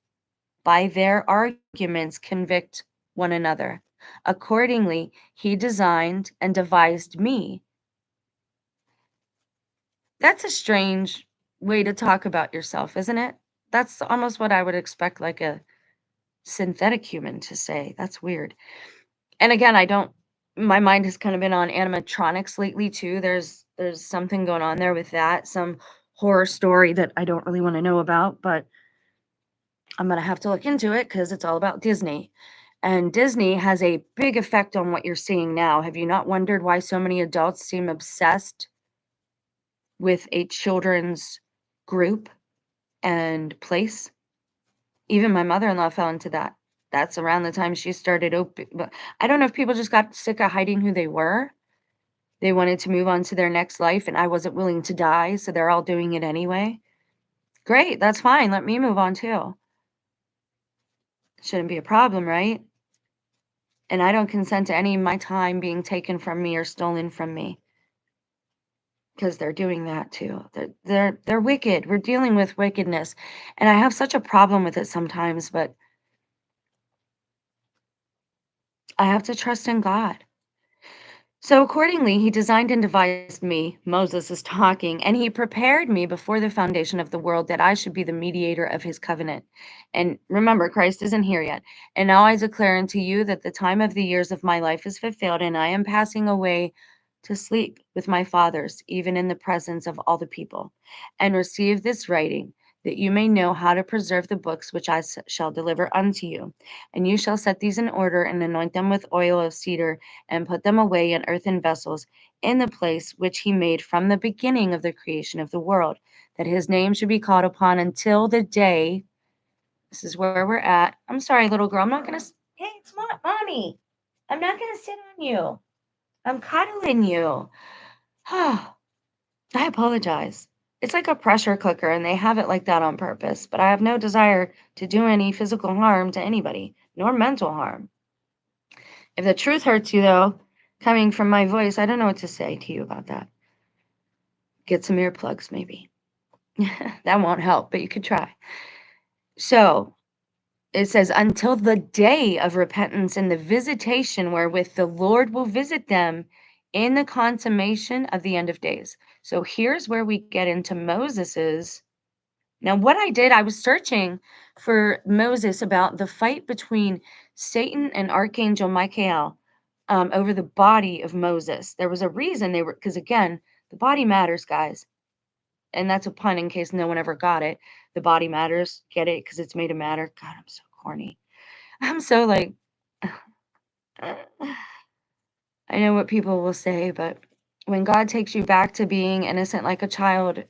by their arguments convict one another. Accordingly, he designed and devised me. That's a strange way to talk about yourself, isn't it? That's almost what I would expect like a synthetic human to say. That's weird. And again, I don't my mind has kind of been on animatronics lately too. There's something going on there with that. Some horror story that I don't really want to know about, but I'm going to have to look into it because it's all about Disney. And Disney has a big effect on what you're seeing now. Have you not wondered why so many adults seem obsessed with a children's group and place? Even my mother-in-law fell into that. That's around the time she started but I don't know if people just got sick of hiding who they were. They wanted to move on to their next life, and I wasn't willing to die, so they're all doing it anyway. Great, that's fine. Let me move on too. Shouldn't be a problem, right? And I don't consent to any of my time being taken from me or stolen from me because they're doing that too. They're wicked. We're dealing with wickedness, and I have such a problem with it sometimes, but I have to trust in God. So accordingly, he designed and devised me, Moses is talking, and he prepared me before the foundation of the world that I should be the mediator of his covenant. And remember, Christ isn't here yet. And now I declare unto you that the time of the years of my life is fulfilled, and I am passing away to sleep with my fathers, even in the presence of all the people. And receive this writing, that you may know how to preserve the books which I shall deliver unto you. And you shall set these in order and anoint them with oil of cedar and put them away in earthen vessels in the place which he made from the beginning of the creation of the world, that his name should be called upon until the day. This is where we're at. I'm sorry, little girl. I'm not going to. Hey, it's mommy. I'm not going to sit on you. I'm cuddling you. I apologize. It's like a pressure cooker, and they have it like that on purpose, but I have no desire to do any physical harm to anybody, nor mental harm. If the truth hurts you, though, coming from my voice, I don't know what to say to you about that. Get some earplugs, maybe. That won't help, but you could try. So it says, until the day of repentance and the visitation wherewith the Lord will visit them in the consummation of the end of days. So here's where we get into Moses's. Now, what I did, I was searching for Moses about the fight between Satan and Archangel Michael over the body of Moses. There was a reason they were, because again, the body matters, guys. And that's a pun in case no one ever got it. The body matters. Get it? Because it's made of matter. God, I'm so corny. I'm so like, I know what people will say, but when God takes you back to being innocent like a child,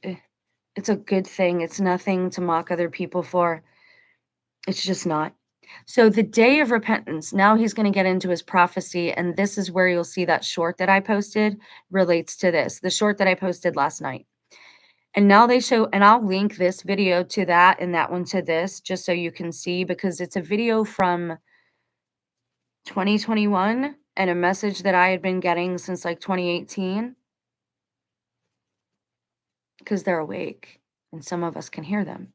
it's a good thing. It's nothing to mock other people for. It's just not. So the day of repentance, now he's going to get into his prophecy, and this is where you'll see that short that I posted relates to this. The short that I posted last night. And now they show, and I'll link this video to that and that one to this, just so you can see, because it's a video from 2021 and a message that I had been getting since like 2018, because they're awake and some of us can hear them.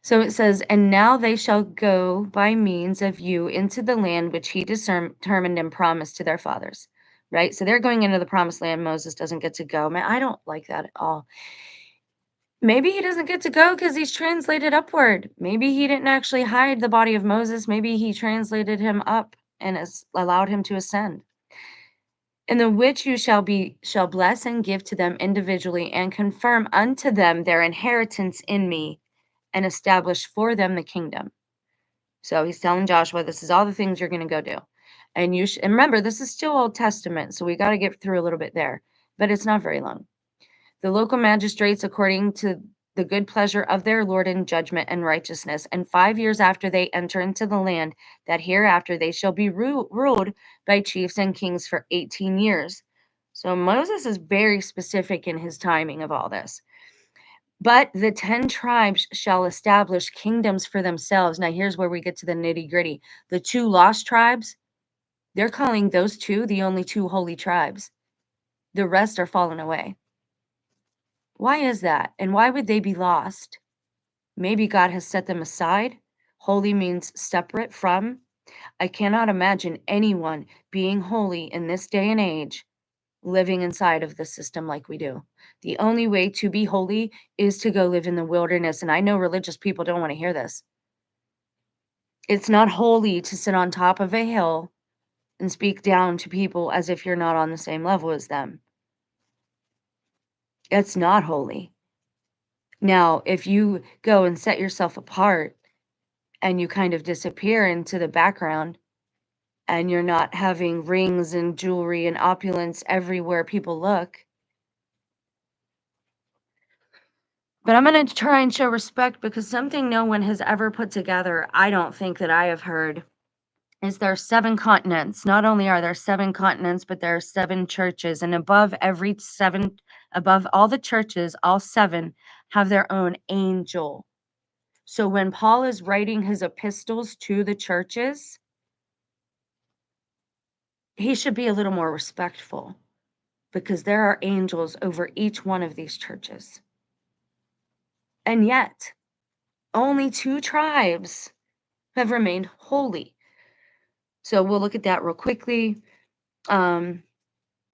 So it says, and now they shall go by means of you into the land which he determined and promised to their fathers. Right? So they're going into the promised land. Moses doesn't get to go. Man, I don't like that at all. Maybe he doesn't get to go because he's translated upward. Maybe he didn't actually hide the body of Moses. Maybe he translated him up and has allowed him to ascend. In the which you shall bless and give to them individually and confirm unto them their inheritance in me and establish for them the kingdom. So he's telling Joshua, this is all the things you're going to go do. And and remember, this is still Old Testament, so we got to get through a little bit there, but it's not very long. The local magistrates, according to the good pleasure of their Lord in judgment and righteousness, and 5 years after they enter into the land, that hereafter they shall be ruled by chiefs and kings for 18 years. So Moses is very specific in his timing of all this. But the 10 tribes shall establish kingdoms for themselves. Now, here's where we get to the nitty gritty. The 2 lost tribes, they're calling those 2 the only 2 holy tribes. The rest are fallen away. Why is that? And why would they be lost? Maybe God has set them aside. Holy means separate from. I cannot imagine anyone being holy in this day and age living inside of the system like we do. The only way to be holy is to go live in the wilderness. And I know religious people don't want to hear this. It's not holy to sit on top of a hill and speak down to people as if you're not on the same level as them. It's not holy. Now, if you go and set yourself apart and you kind of disappear into the background and you're not having rings and jewelry and opulence everywhere people look, but I'm going to try and show respect because something no one has ever put together, I don't think that I have heard, is there are 7 continents. Not only are there 7 continents, but there are 7 churches, and above all the churches, all 7 have their own angel. So when Paul is writing his epistles to the churches, he should be a little more respectful because there are angels over each one of these churches. And yet, only 2 tribes have remained holy. So we'll look at that real quickly. Um,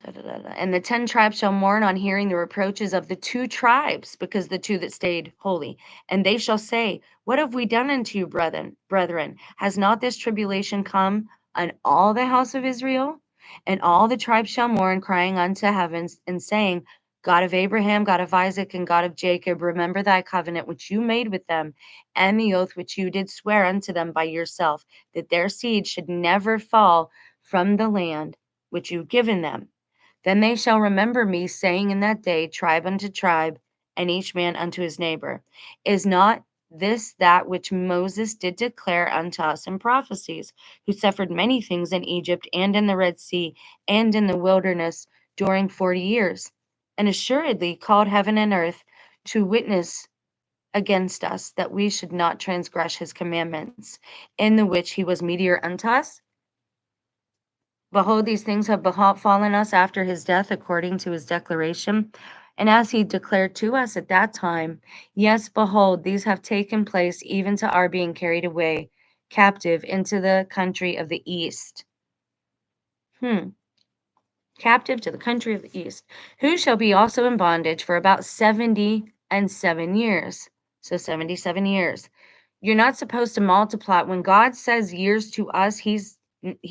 And the 10 tribes shall mourn on hearing the reproaches of the 2 tribes, because the 2 that stayed holy. And they shall say, what have we done unto you, brethren? Has not this tribulation come on all the house of Israel? And all the tribes shall mourn, crying unto heavens, and saying, God of Abraham, God of Isaac, and God of Jacob, remember thy covenant which you made with them, and the oath which you did swear unto them by yourself, that their seed should never fall from the land which you've given them. Then they shall remember me, saying in that day, tribe unto tribe, and each man unto his neighbor. Is not this that which Moses did declare unto us in prophecies, who suffered many things in Egypt and in the Red Sea and in the wilderness during 40 years, and assuredly called heaven and earth to witness against us, that we should not transgress his commandments, in the which he was mediator unto us? Behold, these things have befallen us after his death, according to his declaration. And as he declared to us at that time, yes, behold, these have taken place, even to our being carried away captive into the country of the east. Captive to the country of the east, who shall be also in bondage for about 70 and 7 years. So 77 years. You're not supposed to multiply. When God says years to us, he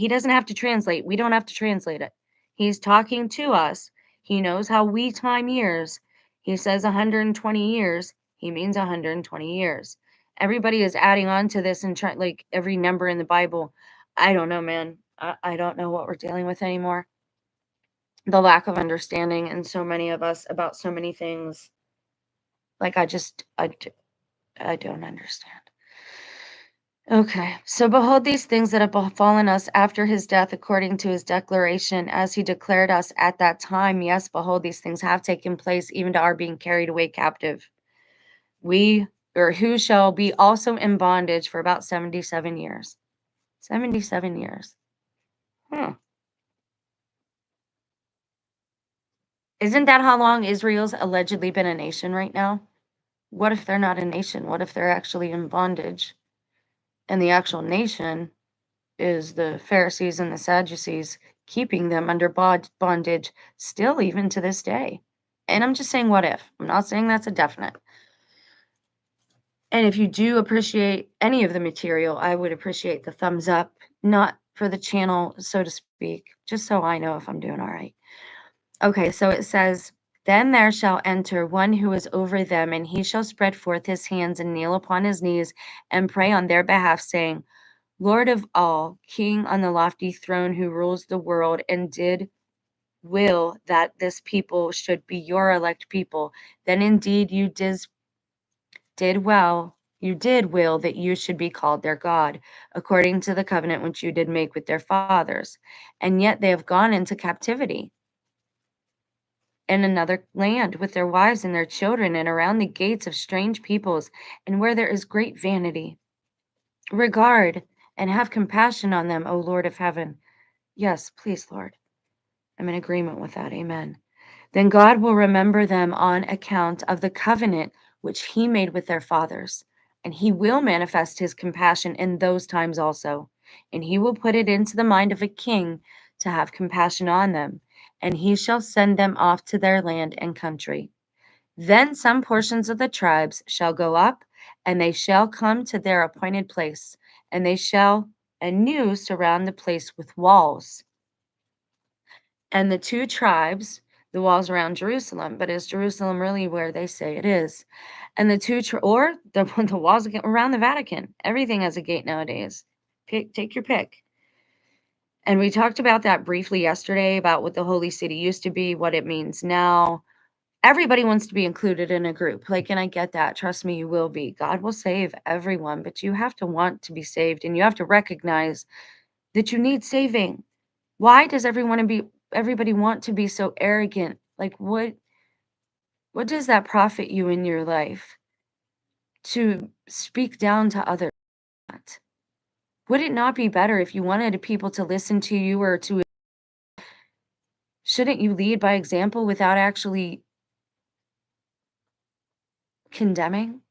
doesn't have to translate. We don't have to translate it. He's talking to us. He knows how we time years. He says 120 years. He means 120 years. Everybody is adding on to this and trying, like every number in the Bible. I don't know, man. I don't know what we're dealing with anymore. The lack of understanding in so many of us about so many things. Like I don't understand. Okay, so behold these things that have befallen us after his death, according to his declaration, as he declared us at that time. Yes, behold, these things have taken place, even to our being carried away captive. We, or who shall be also in bondage for about 77 years. 77 years. Isn't that how long Israel's allegedly been a nation right now? What if they're not a nation? What if they're actually in bondage? And the actual nation is the Pharisees and the Sadducees, keeping them under bondage still, even to this day. And I'm just saying, what if? I'm not saying that's a definite. And if you do appreciate any of the material, I would appreciate the thumbs up, not for the channel, so to speak, just so I know if I'm doing all right. Okay, so it says, then there shall enter one who is over them, and he shall spread forth his hands and kneel upon his knees and pray on their behalf, saying, Lord of all, King on the lofty throne, who rules the world and did will that this people should be your elect people, then indeed you did will that you should be called their God, according to the covenant which you did make with their fathers. And yet they have gone into captivity in another land with their wives and their children, and around the gates of strange peoples, and where there is great vanity. Regard and have compassion on them, O Lord of heaven. Yes, please, Lord. I'm in agreement with that. Amen. Then God will remember them on account of the covenant which he made with their fathers, and he will manifest his compassion in those times also. And he will put it into the mind of a king to have compassion on them, and he shall send them off to their land and country. Then some portions of the tribes shall go up, and they shall come to their appointed place, and they shall anew surround the place with walls. And the 2 tribes the walls around Jerusalem, but is Jerusalem really where they say it is? And the or the the walls around the Vatican. Everything has a gate nowadays. Take your pick. And we talked about that briefly yesterday about what the holy city used to be, what it means now. Everybody wants to be included in a group. Like, and I get that. Trust me, you will be. God will save everyone, but you have to want to be saved and you have to recognize that you need saving. Why does everybody want to be so arrogant? Like what does that profit you in your life to speak down to others? Would it not be better if you wanted people to listen to you or to shouldn't you lead by example without actually condemning?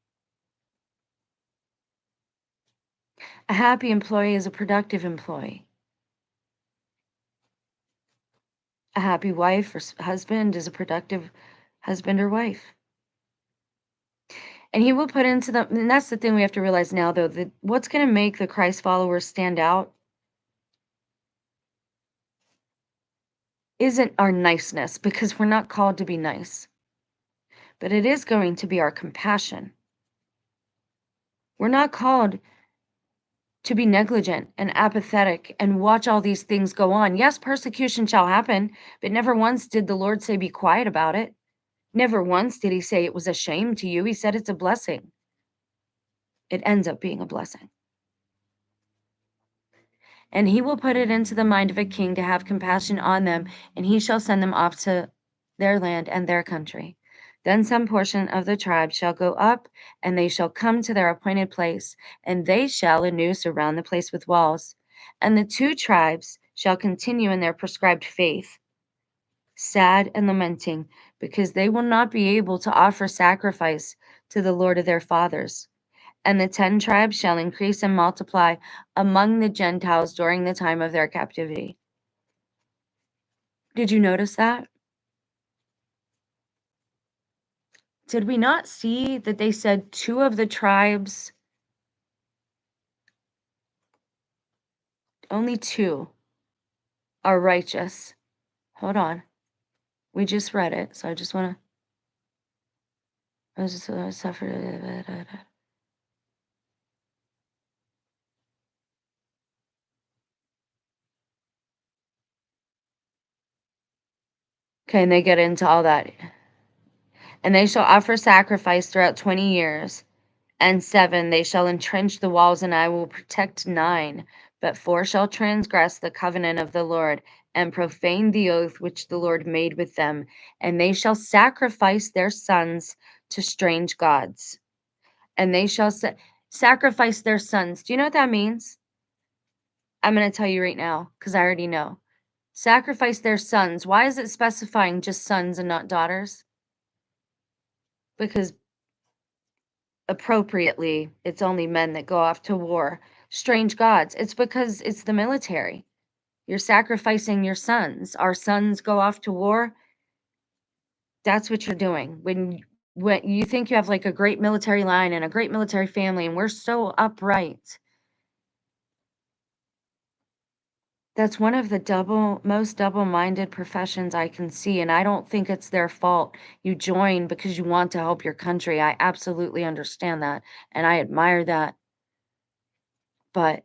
A happy employee is a productive employee. A happy wife or husband is a productive husband or wife. And he will put into them, and that's the thing we have to realize now, though, that what's going to make the Christ followers stand out isn't our niceness, because we're not called to be nice, but it is going to be our compassion. We're not called to be negligent and apathetic and watch all these things go on. Yes, persecution shall happen, but never once did the Lord say, be quiet about it. Never once did he say it was a shame to you. He said it's a blessing. It ends up being a blessing. And he will put it into the mind of a king to have compassion on them, and he shall send them off to their land and their country. Then some portion of the tribe shall go up, and they shall come to their appointed place, and they shall anew surround the place with walls. And the two tribes shall continue in their prescribed faith, sad and lamenting, because they will not be able to offer sacrifice to the Lord of their fathers. And the 10 tribes shall increase and multiply among the Gentiles during the time of their captivity. Did you notice that? Did we not see that they said 2 of the tribes, only 2, are righteous? Hold on. We just read it, so I just want to suffer. Okay, and they get into all that. And they shall offer sacrifice throughout 20 years. And 7, they shall entrench the walls, and I will protect 9. But 4 shall transgress the covenant of the Lord, and profane the oath which the Lord made with them. And they shall sacrifice their sons to strange gods. And they shall sacrifice their sons. Do you know what that means? I'm going to tell you right now, because I already know. Sacrifice their sons. Why is it specifying just sons and not daughters? Because appropriately, it's only men that go off to war. Strange gods. It's because it's the military. You're sacrificing your sons. Our sons go off to war. That's what you're doing. When you think you have like a great military line and a great military family, and we're so upright. That's one of the most double-minded professions I can see, and I don't think it's their fault. You join because you want to help your country. I absolutely understand that, and I admire that. But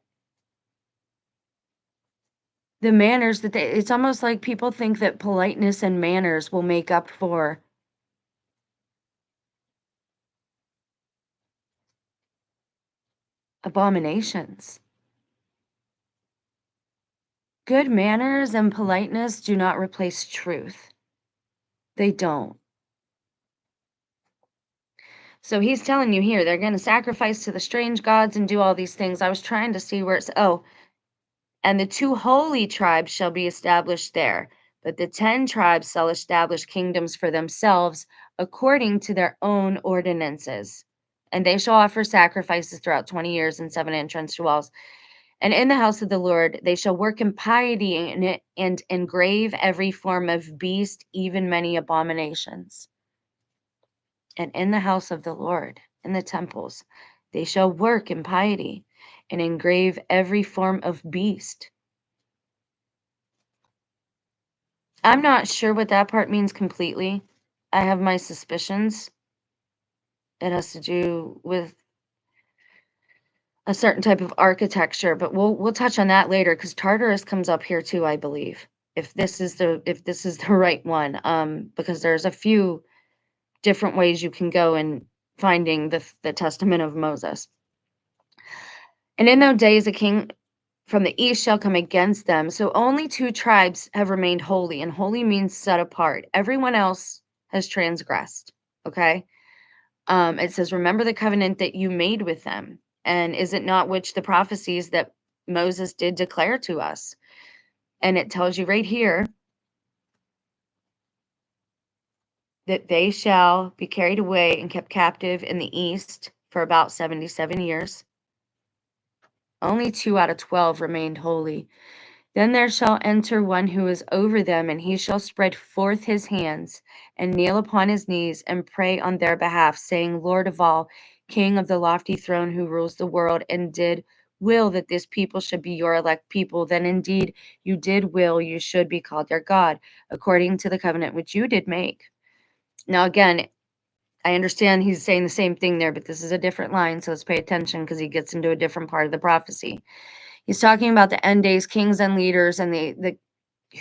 the manners that it's almost like people think that politeness and manners will make up for abominations. Good manners and politeness do not replace truth. They don't. So he's telling you here, they're going to sacrifice to the strange gods and do all these things. I was trying to see where it's, and the 2 holy tribes shall be established there, but the 10 tribes shall establish kingdoms for themselves according to their own ordinances. And they shall offer sacrifices throughout 20 years and 7 entrenched walls. And in the house of the Lord they shall work in piety and engrave every form of beast, even many abominations. And in the house of the Lord, in the temples, they shall work in piety and engrave every form of beast. I'm not sure what that part means completely. I have my suspicions. It has to do with a certain type of architecture, but we'll touch on that later because Tartarus comes up here too, I believe. If this is the right one, because there's a few different ways you can go in finding the Testament of Moses. And in those days, a king from the east shall come against them. So only two tribes have remained holy, and holy means set apart. Everyone else has transgressed. Okay. It says, remember the covenant that you made with them. And is it not which the prophecies that Moses did declare to us? And it tells you right here that they shall be carried away and kept captive in the east for about 77 years. Only 2 out of 12 remained holy. Then there shall enter one who is over them, and he shall spread forth his hands, and kneel upon his knees, and pray on their behalf, saying, Lord of all, King of the lofty throne who rules the world, and did will that this people should be your elect people, then indeed you did will you should be called their God, according to the covenant which you did make. Now again, I understand he's saying the same thing there, but this is a different line, so let's pay attention because he gets into a different part of the prophecy. He's talking about the end days, kings and leaders, and the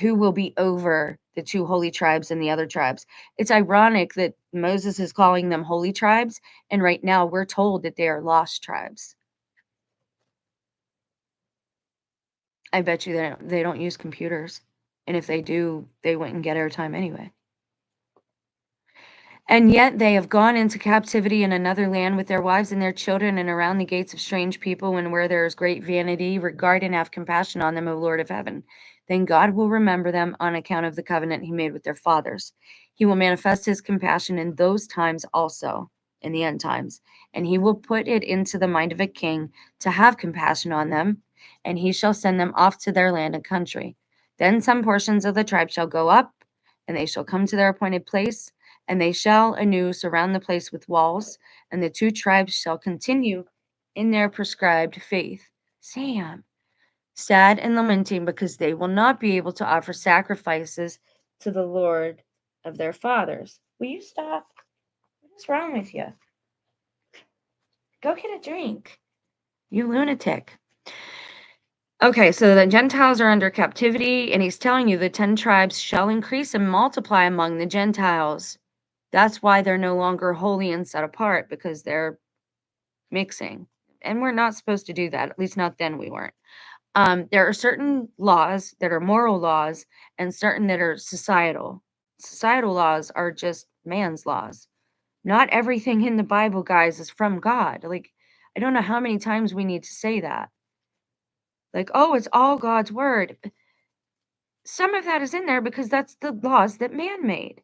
who will be over the two holy tribes and the other tribes. It's ironic that Moses is calling them holy tribes, and right now we're told that they are lost tribes. I bet you they don't use computers, and if they do, they wouldn't get airtime anyway. And yet they have gone into captivity in another land with their wives and their children, and around the gates of strange people, and where there is great vanity. Regard and have compassion on them, O Lord of heaven. Then God will remember them on account of the covenant he made with their fathers. He will manifest his compassion in those times also, in the end times. And he will put it into the mind of a king to have compassion on them, and he shall send them off to their land and country. Then some portions of the tribe shall go up, and they shall come to their appointed place, and they shall anew surround the place with walls, and the two tribes shall continue in their prescribed faith. Sam, sad and lamenting, because they will not be able to offer sacrifices to the Lord of their fathers. Will you stop? What is wrong with you? Go get a drink, you lunatic. Okay, so the Gentiles are under captivity, and he's telling you the 10 tribes shall increase and multiply among the Gentiles. That's why they're no longer holy and set apart, because they're mixing. And we're not supposed to do that. At least not then we weren't. There are certain laws that are moral laws and certain that are societal. Societal laws are just man's laws. Not everything in the Bible, guys, is from God. Like, I don't know how many times we need to say that. Like, oh, it's all God's word. Some of that is in there because that's the laws that man made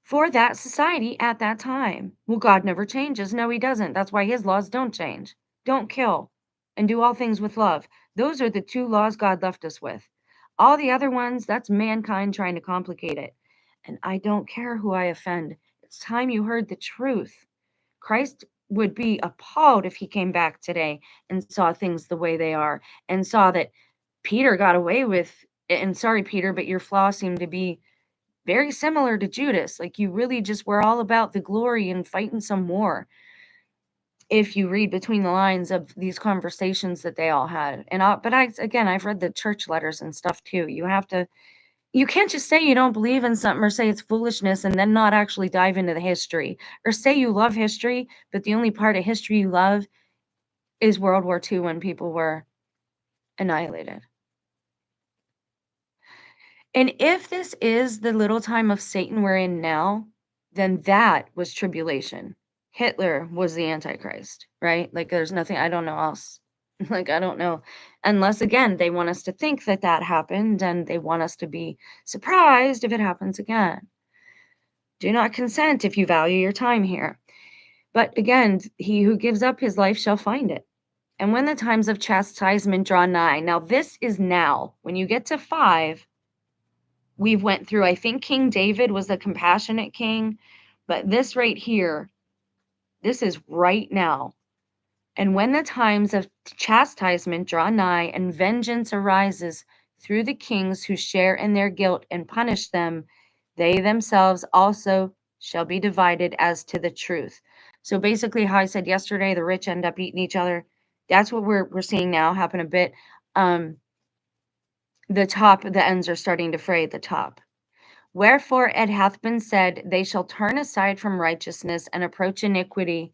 for that society at that time. Well, God never changes. No, he doesn't. That's why his laws don't change. Don't kill and do all things with love. Those are the two laws God left us with. All the other ones, that's mankind trying to complicate it. And I don't care who I offend. It's time you heard the truth. Christ would be appalled if he came back today and saw things the way they are and saw that Peter got away with, and sorry, Peter, but your flaws seem to be very similar to Judas. Like, you really just were all about the glory and fighting some war. If you read between the lines of these conversations that they all had. But I've read the church letters and stuff too. You can't just say you don't believe in something or say it's foolishness and then not actually dive into the history, or say you love history, but the only part of history you love is World War II when people were annihilated. And if this is the little time of Satan we're in now, then that was tribulation. Hitler was the Antichrist, right? Like, there's nothing, I don't know else. Like, I don't know. Unless, again, they want us to think that that happened and they want us to be surprised if it happens again. Do not consent if you value your time here. But again, he who gives up his life shall find it. And when the times of chastisement draw nigh, now this is now. When you get to 5, we've went through, I think King David was the compassionate king, but this right here, this is right now. And when the times of chastisement draw nigh and vengeance arises, through the kings who share in their guilt and punish them, they themselves also shall be divided as to the truth. So basically, how I said yesterday, the rich end up eating each other. That's what we're seeing now happen a bit. The ends are starting to fray at the top. Wherefore it hath been said, they shall turn aside from righteousness and approach iniquity.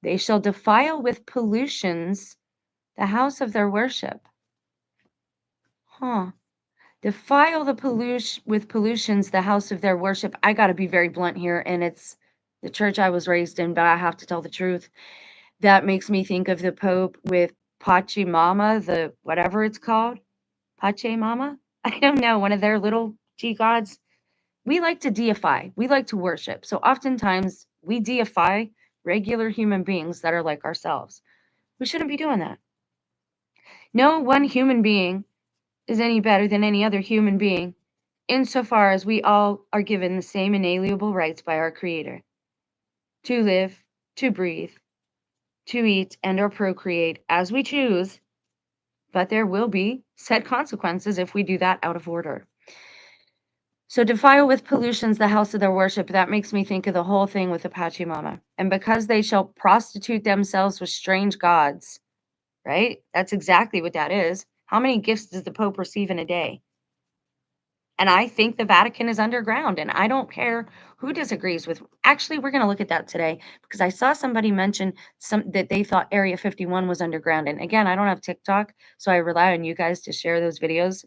They shall defile with pollutions the house of their worship. Huh. Defile with pollutions the house of their worship. I got to be very blunt here, and it's the church I was raised in, but I have to tell the truth. That makes me think of the Pope with Pachamama, the whatever it's called. Pachamama? I don't know, one of their little G gods. We like to deify, we like to worship. So oftentimes we deify regular human beings that are like ourselves. We shouldn't be doing that. No one human being is any better than any other human being, insofar as we all are given the same inalienable rights by our Creator to live, to breathe, to eat, and or procreate as we choose, but there will be set consequences if we do that out of order. So defile with pollutions the house of their worship. That makes me think of the whole thing with the Pachamama. And because they shall prostitute themselves with strange gods, right? That's exactly what that is. How many gifts does the Pope receive in a day? And I think the Vatican is underground, and I don't care who disagrees with. Actually, we're going to look at that today because I saw somebody mention that they thought Area 51 was underground. And again, I don't have TikTok, so I rely on you guys to share those videos.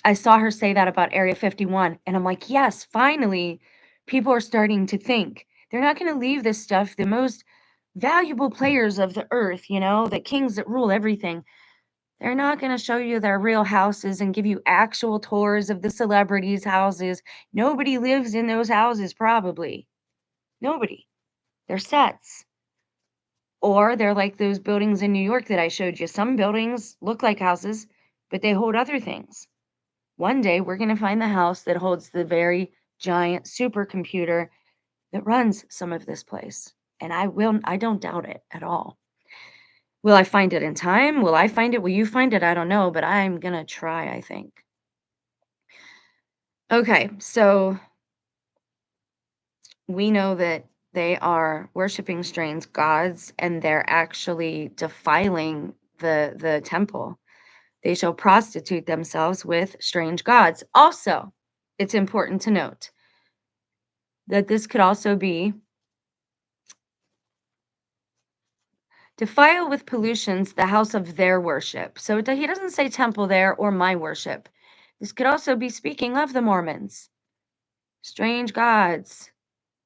I saw her say that about Area 51, and I'm like, yes, finally, people are starting to think. They're not going to leave this stuff, the most valuable players of the earth, the kings that rule everything. They're not going to show you their real houses and give you actual tours of the celebrities' houses. Nobody lives in those houses, probably. Nobody. They're sets. Or they're like those buildings in New York that I showed you. Some buildings look like houses, but they hold other things. One day we're going to find the house that holds the very giant supercomputer that runs some of this place. And I don't doubt it at all. Will I find it in time? Will I find it? Will you find it? I don't know, but I'm going to try, I think. Okay, so we know that they are worshiping strange gods and they're actually defiling the temple. They shall prostitute themselves with strange gods. Also, it's important to note that this could also be defile with pollutions the house of their worship. So he doesn't say temple there or my worship. This could also be speaking of the Mormons. Strange gods.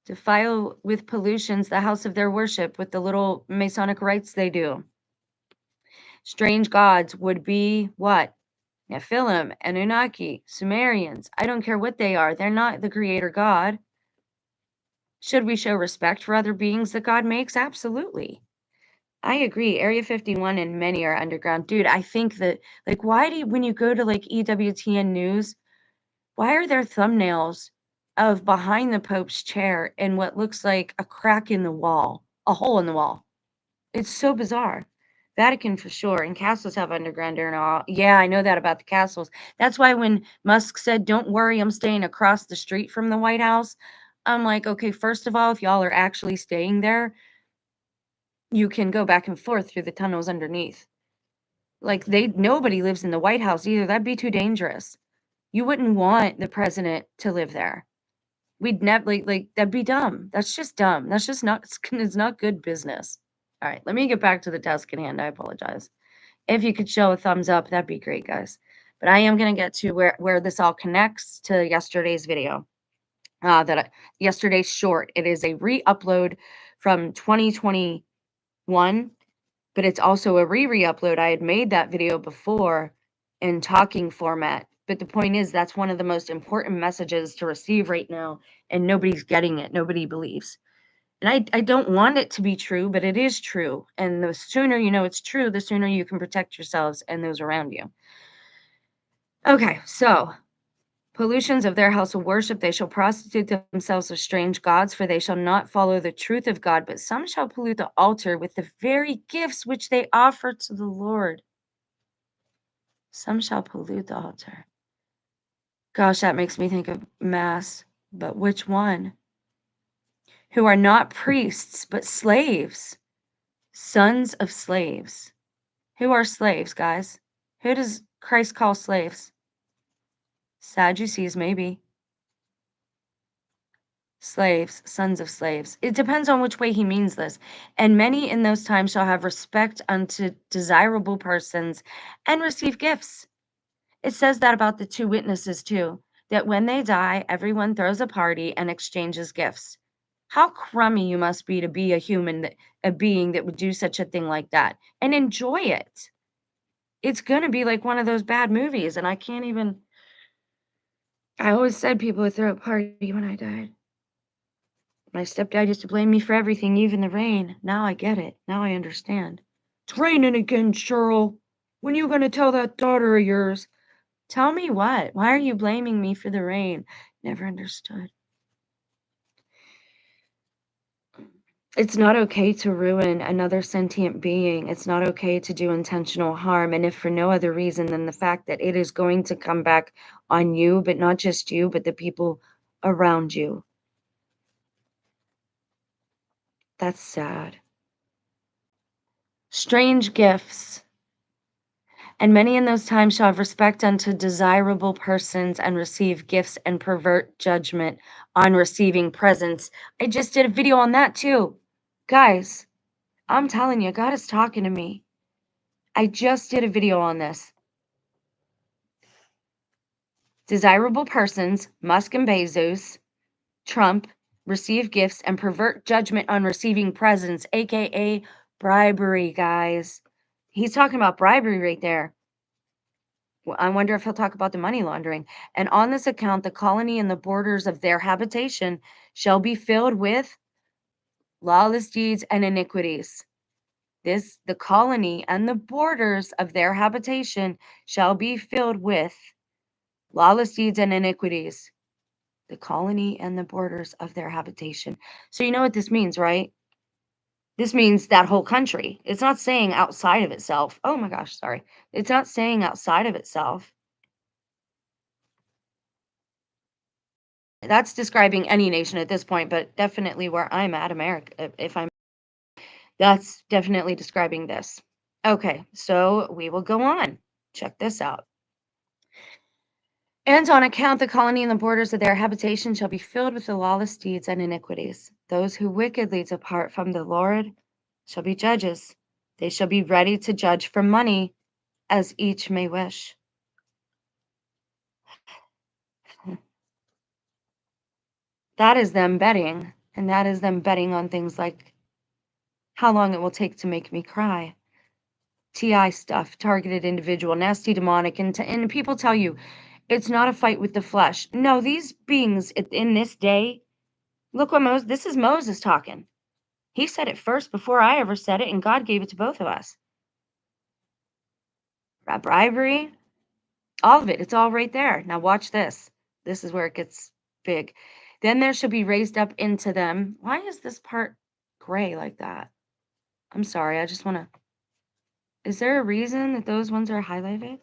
Defile with pollutions the house of their worship with the little Masonic rites they do. Strange gods would be what? Nephilim, Anunnaki, Sumerians. I don't care what they are. They're not the creator God. Should we show respect for other beings that God makes? Absolutely. I agree. Area 51 and many are underground. Dude, I think that, like, why do you, when you go to like EWTN News, why are there thumbnails of behind the Pope's chair and what looks like a crack in the wall, a hole in the wall? It's so bizarre. Vatican for sure, and castles have underground and all. Yeah, I know that about the castles. That's why when Musk said, "Don't worry, I'm staying across the street from the White House," I'm like, okay, first of all, if y'all are actually staying there, you can go back and forth through the tunnels underneath. Like nobody lives in the White House either. That'd be too dangerous. You wouldn't want the president to live there. We'd never like that'd be dumb. That's just dumb. That's just not it's not good business. All right, let me get back to the task at hand. I apologize. If you could show a thumbs up, that'd be great, guys. But I am going to get to where this all connects to yesterday's video. Yesterday's short. It is a re-upload from 2021, but it's also a re-upload. I had made that video before in talking format. But the point is, that's one of the most important messages to receive right now, and nobody's getting it. Nobody believes. And I don't want it to be true, but it is true. And the sooner you know it's true, the sooner you can protect yourselves and those around you. Okay, so pollutions of their house of worship, they shall prostitute themselves with strange gods, for they shall not follow the truth of God, but some shall pollute the altar with the very gifts which they offer to the Lord. Some shall pollute the altar. Gosh, that makes me think of mass, but which one? Who are not priests, but slaves, sons of slaves. Who are slaves, guys? Who does Christ call slaves? Sadducees, maybe. Slaves, sons of slaves. It depends on which way he means this. And many in those times shall have respect unto desirable persons and receive gifts. It says that about the two witnesses too, that when they die, everyone throws a party and exchanges gifts. How crummy you must be to be a human, a being that would do such a thing like that and enjoy it. It's going to be like one of those bad movies. And I can't even, I always said people would throw a party when I died. My stepdad used to blame me for everything, even the rain. Now I get it. Now I understand. It's raining again, Cheryl. When you going to tell that daughter of yours? Tell me what? Why are you blaming me for the rain? Never understood. It's not okay to ruin another sentient being. It's not okay to do intentional harm. And if for no other reason than the fact that it is going to come back on you, but not just you, but the people around you. That's sad. Strange gifts. And many in those times shall have respect unto desirable persons and receive gifts and pervert judgment on receiving presents. I just did a video on that too. Guys, I'm telling you, God is talking to me. I just did a video on this. Desirable persons, Musk and Bezos, Trump, receive gifts and pervert judgment on receiving presents, aka bribery, guys. He's talking about bribery right there. I wonder if he'll talk about the money laundering. And on this account, the colony and the borders of their habitation shall be filled with lawless deeds and iniquities. The colony and the borders of their habitation shall be filled with lawless deeds and iniquities. The colony and the borders of their habitation. So you know what this means, right? This means that whole country. It's not saying outside of itself. Oh my gosh, sorry. It's not saying outside of itself. That's describing any nation at this point, but definitely where I'm at, America, if I'm, that's definitely describing this. Okay, so we will go on. Check this out. And on account the colony and the borders of their habitation shall be filled with the lawless deeds and iniquities. Those who wickedly depart from the Lord shall be judges. They shall be ready to judge for money as each may wish. That is them betting, and that is them betting on things like how long it will take to make me cry. TI stuff, targeted individual, nasty demonic, and people tell you it's not a fight with the flesh. No, these beings in this day, look what this is Moses talking. He said it first before I ever said it, and God gave it to both of us. Bribery, all of it, it's all right there. Now watch this. This is where it gets big. Then there shall be raised up into them. Why is this part gray like that? I'm sorry, I just want to. Is there a reason that those ones are highlighted?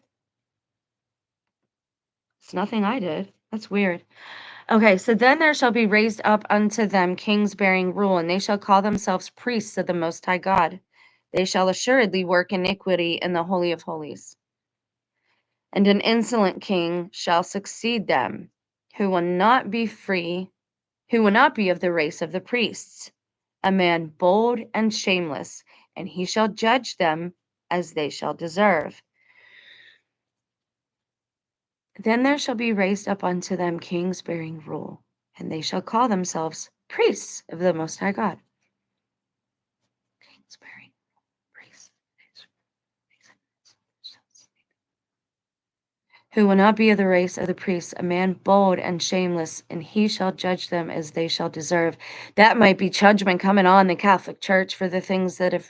It's nothing I did. That's weird. Okay, so then there shall be raised up unto them kings bearing rule, and they shall call themselves priests of the Most High God. They shall assuredly work iniquity in the Holy of Holies. And an insolent king shall succeed them, who will not be free, who will not be of the race of the priests, a man bold and shameless, and he shall judge them as they shall deserve. Then there shall be raised up unto them kings bearing rule, and they shall call themselves priests of the Most High God. Kings bearing priests, who will not be of the race of the priests, a man bold and shameless, and he shall judge them as they shall deserve. That might be judgment coming on the Catholic Church for the things that have,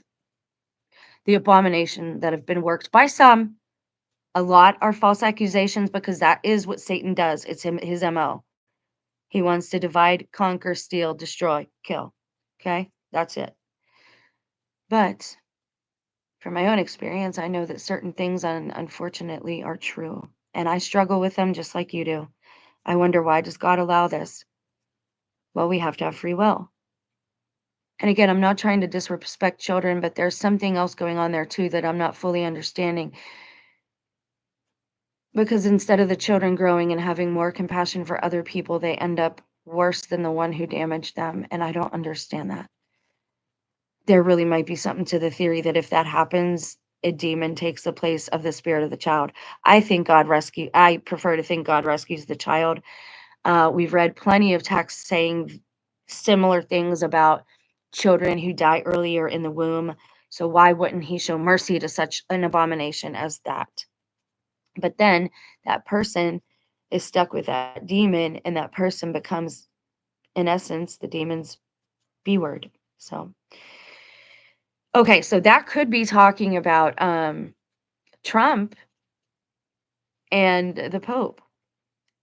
the abomination that have been worked by some. A lot are false accusations because that is what Satan does. It's his MO. He wants to divide, conquer, steal, destroy, kill. Okay? That's it. But From my own experience, I know that certain things unfortunately are true, and I struggle with them just like you do. I wonder, why does God allow this? Well, we have to have free will. And again, I'm not trying to disrespect children, but there's something else going on there too that I'm not fully understanding. Because instead of the children growing and having more compassion for other people, they end up worse than the one who damaged them. And I don't understand that. There really might be something to the theory that if that happens, a demon takes the place of the spirit of the child. I prefer to think God rescues the child. We've read plenty of texts saying similar things about children who die earlier in the womb. So why wouldn't he show mercy to such an abomination as that? But then that person is stuck with that demon, and that person becomes, in essence, the demon's B word. So, okay, so that could be talking about Trump and the Pope.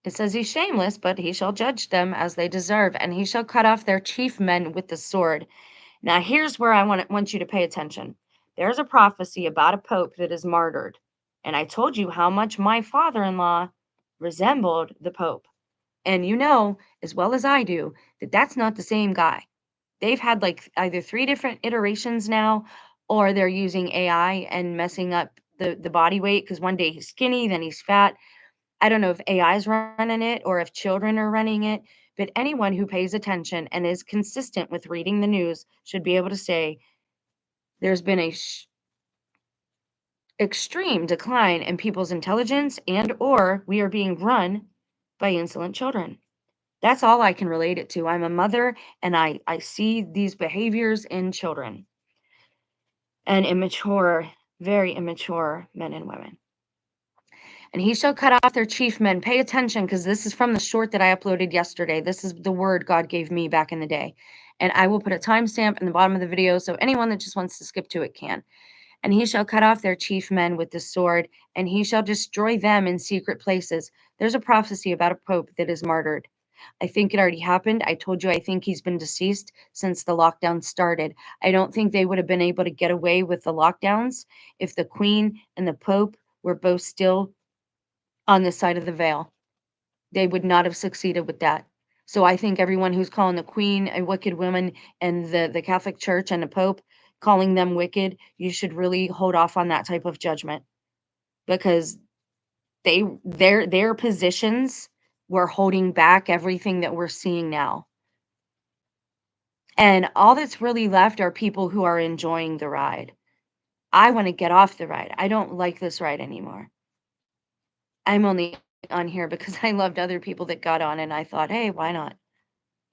It says he's shameless, but he shall judge them as they deserve, and he shall cut off their chief men with the sword. Now, here's where I want you to pay attention. There's a prophecy about a pope that is martyred. And I told you how much my father-in-law resembled the pope. And you know, as well as I do, that that's not the same guy. They've had like either 3 different iterations now, or they're using AI and messing up the body weight, because one day he's skinny, then he's fat. I don't know if AI is running it or if children are running it, but anyone who pays attention and is consistent with reading the news should be able to say there's been a extreme decline in people's intelligence, and or we are being run by insolent children. That's all I can relate it to. I'm a mother, and I see these behaviors in children, and immature, very immature men and women. And he shall cut off their chief men. Pay attention, because this is from the short that I uploaded yesterday. This is the word God gave me back in the day. And I will put a timestamp in the bottom of the video, so anyone that just wants to skip to it can. And he shall cut off their chief men with the sword, and he shall destroy them in secret places. There's a prophecy about a pope that is martyred. I think it already happened. I told you I think he's been deceased since the lockdown started. I don't think they would have been able to get away with the lockdowns if the queen and the pope were both still on this side of the veil. They would not have succeeded with that. So I think everyone who's calling the queen a wicked woman, and the Catholic Church and the Pope calling them wicked, you should really hold off on that type of judgment, because their positions were holding back everything that we're seeing now. And all that's really left are people who are enjoying the ride. I want to get off the ride. I don't like this ride anymore. I'm only on here because I loved other people that got on, and I thought, hey, why not?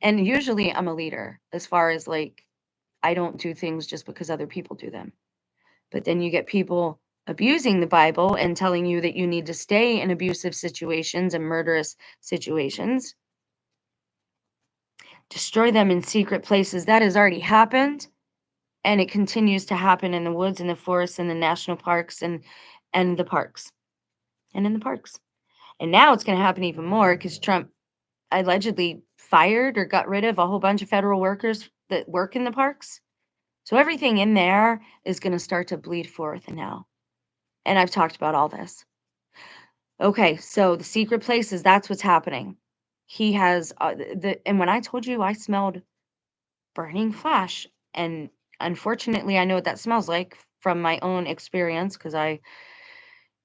And usually I'm a leader, as far as like, I don't do things just because other people do them. But then you get people abusing the Bible and telling you that you need to stay in abusive situations and murderous situations. Destroy them in secret places. That has already happened. And it continues to happen in the woods and the forests and the national parks and the parks. And in the parks. And now it's going to happen even more, because Trump allegedly fired or got rid of a whole bunch of federal workers that work in the parks. So everything in there is going to start to bleed forth now. And I've talked about all this. Okay, so the secret places, that's what's happening. He has and when I told you I smelled burning flesh, and unfortunately I know what that smells like from my own experience, because I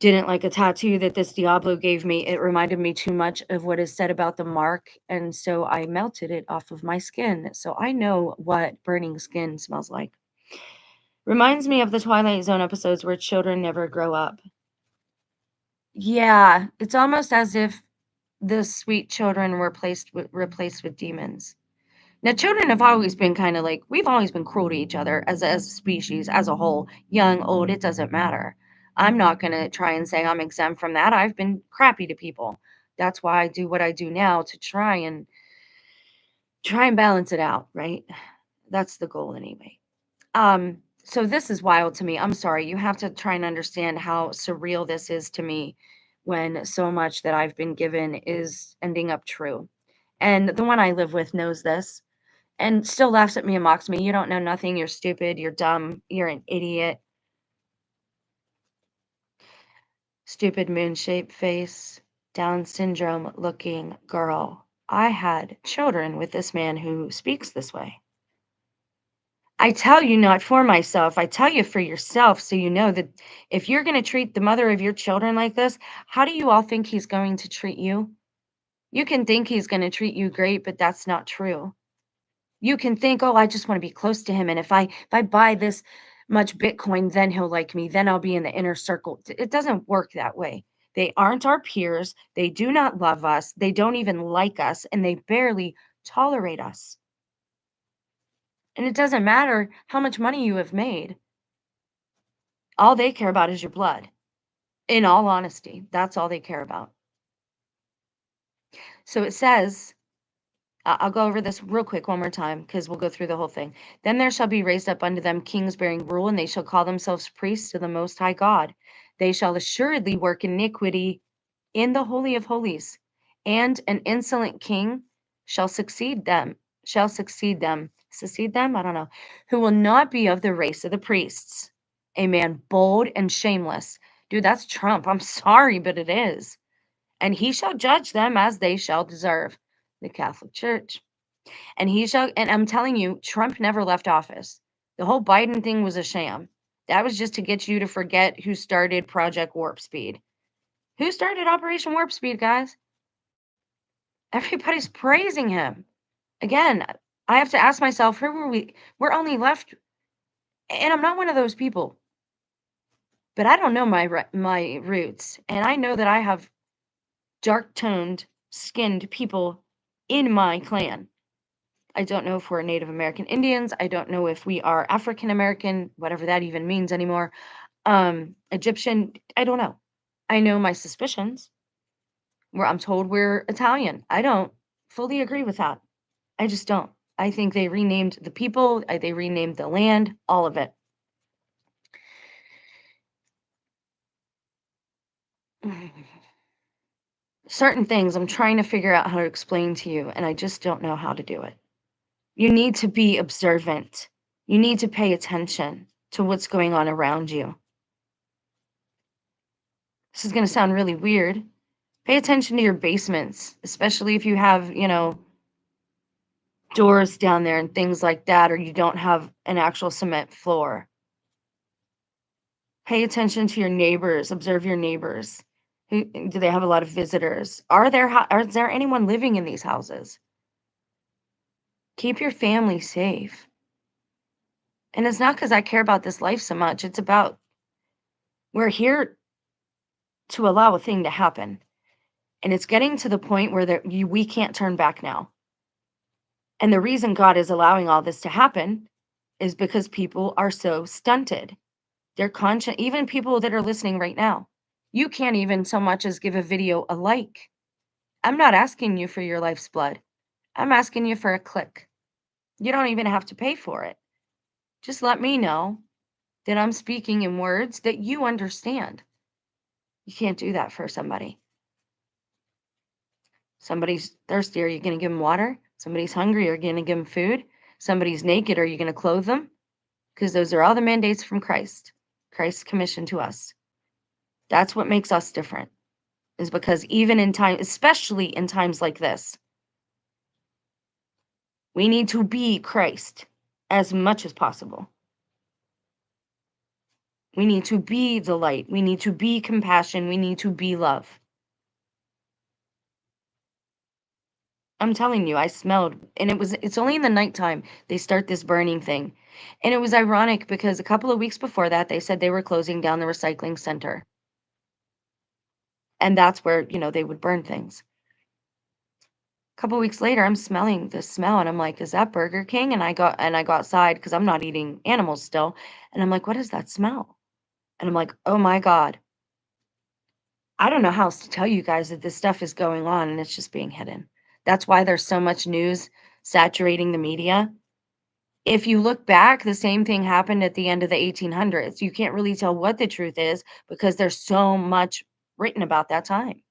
didn't like a tattoo that this Diablo gave me. It reminded me too much of what is said about the mark, and so I melted it off of my skin. So I know what burning skin smells like. Reminds me of the Twilight Zone episodes where children never grow up. Yeah, it's almost as if the sweet children were replaced with demons. Now, children have always been kind of like, we've always been cruel to each other as a species, as a whole, young, old, it doesn't matter. I'm not going to try and say I'm exempt from that. I've been crappy to people. That's why I do what I do now, to try and balance it out, right? That's the goal anyway. So this is wild to me. I'm sorry. You have to try and understand how surreal this is to me, when so much that I've been given is ending up true. And the one I live with knows this and still laughs at me and mocks me. You don't know nothing. You're stupid. You're dumb. You're an idiot. stupid moon-shaped face, Down syndrome looking girl. I had children with this man who speaks this way. I tell you not for myself, I tell you for yourself so you know that if you're gonna treat the mother of your children like this, how do you all think he's going to treat you? You can think he's gonna treat you great, but that's not true. You can think, "Oh, I just wanna be close to him, and if I buy this much Bitcoin, then he'll like me, then I'll be in the inner circle." It doesn't work that way. They aren't our peers, they do not love us, they don't even like us, and they barely tolerate us. And it doesn't matter how much money you have made. All they care about is your blood. In all honesty, that's all they care about. So it says, I'll go over this real quick one more time because we'll go through the whole thing. Then there shall be raised up unto them kings bearing rule, and they shall call themselves priests to the Most High God. They shall assuredly work iniquity in the Holy of Holies, and an insolent king shall succeed them, I don't know, who will not be of the race of the priests. A man bold and shameless. Dude, that's Trump. I'm sorry, but it is. And he shall judge them as they shall deserve. The Catholic Church. And I'm telling you, Trump never left office. The whole Biden thing was a sham. That was just to get you to forget who started Project Warp Speed. Who started Operation Warp Speed, guys? Everybody's praising him. Again, I have to ask myself, who were we? We're only left, and I'm not one of those people, but I don't know my roots, and I know that I have dark-toned, skinned people in my clan. I don't know if we're Native American Indians. I don't know if we are African American, whatever that even means anymore. Egyptian, I don't know. I know my suspicions. Where I'm told we're Italian. I don't fully agree with that. I just don't. I think they renamed the people, they renamed the land, all of it. Certain things I'm trying to figure out how to explain to you, and I just don't know how to do it. You need to be observant. You need to pay attention to what's going on around you. This is going to sound really weird. Pay attention to your basements, especially if you have, doors down there and things like that, or you don't have an actual cement floor. Pay attention to your neighbors, observe your neighbors. Do they have a lot of visitors? Is there anyone living in these houses? Keep your family safe. And it's not because I care about this life so much. It's about we're here to allow a thing to happen. And it's getting to the point where we can't turn back now. And the reason God is allowing all this to happen is because people are so stunted. They're conscious, even people that are listening right now. You can't even so much as give a video a like. I'm not asking you for your life's blood. I'm asking you for a click. You don't even have to pay for it. Just let me know that I'm speaking in words that you understand. You can't do that for somebody. Somebody's thirsty. Are you going to give them water? Somebody's hungry. Are you going to give them food? Somebody's naked. Are you going to clothe them? Because those are all the mandates from Christ. Christ's commission to us. That's what makes us different. Is because even in time, especially in times like this, we need to be Christ as much as possible. We need to be the light. We need to be compassion. We need to be love. I'm telling you, I smelled, and it's only in the nighttime they start this burning thing. And it was ironic because a couple of weeks before that, they said they were closing down the recycling center. And that's where, they would burn things. A couple weeks later, I'm smelling the smell and I'm like, is that Burger King? And I go outside because I'm not eating animals still. And I'm like, what is that smell? And I'm like, oh my God. I don't know how else to tell you guys that this stuff is going on and it's just being hidden. That's why there's so much news saturating the media. If you look back, the same thing happened at the end of the 1800s. You can't really tell what the truth is because there's so much written about that time.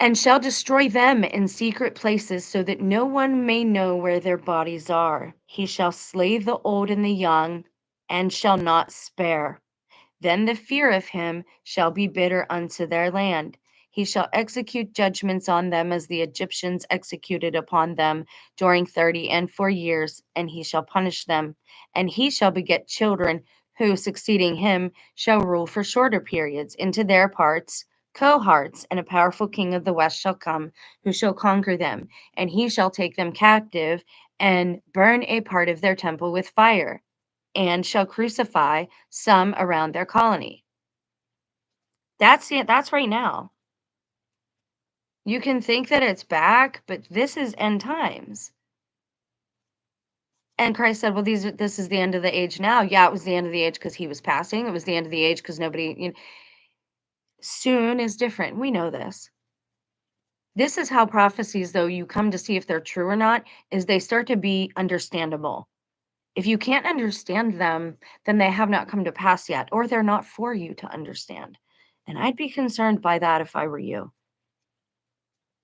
and shall destroy them in secret places, so that no one may know where their bodies are. He shall slay the old and the young, and shall not spare. Then the fear of him shall be bitter unto their land. He shall execute judgments on them as the Egyptians executed upon them during 30 and 4 years, and he shall punish them. And he shall beget children, who, succeeding him, shall rule for shorter periods into their parts, cohorts, and a powerful king of the west shall come, who shall conquer them, and he shall take them captive, and burn a part of their temple with fire, and shall crucify some around their colony. That's it. That's right now. You can think that it's back, but this is end times. And Christ said, "Well, this is the end of the age now." Yeah, it was the end of the age because he was passing. It was the end of the age because nobody. Soon is different. We know this. This is how prophecies, though, you come to see if they're true or not, is they start to be understandable. If you can't understand them, then they have not come to pass yet, or they're not for you to understand. And I'd be concerned by that if I were you.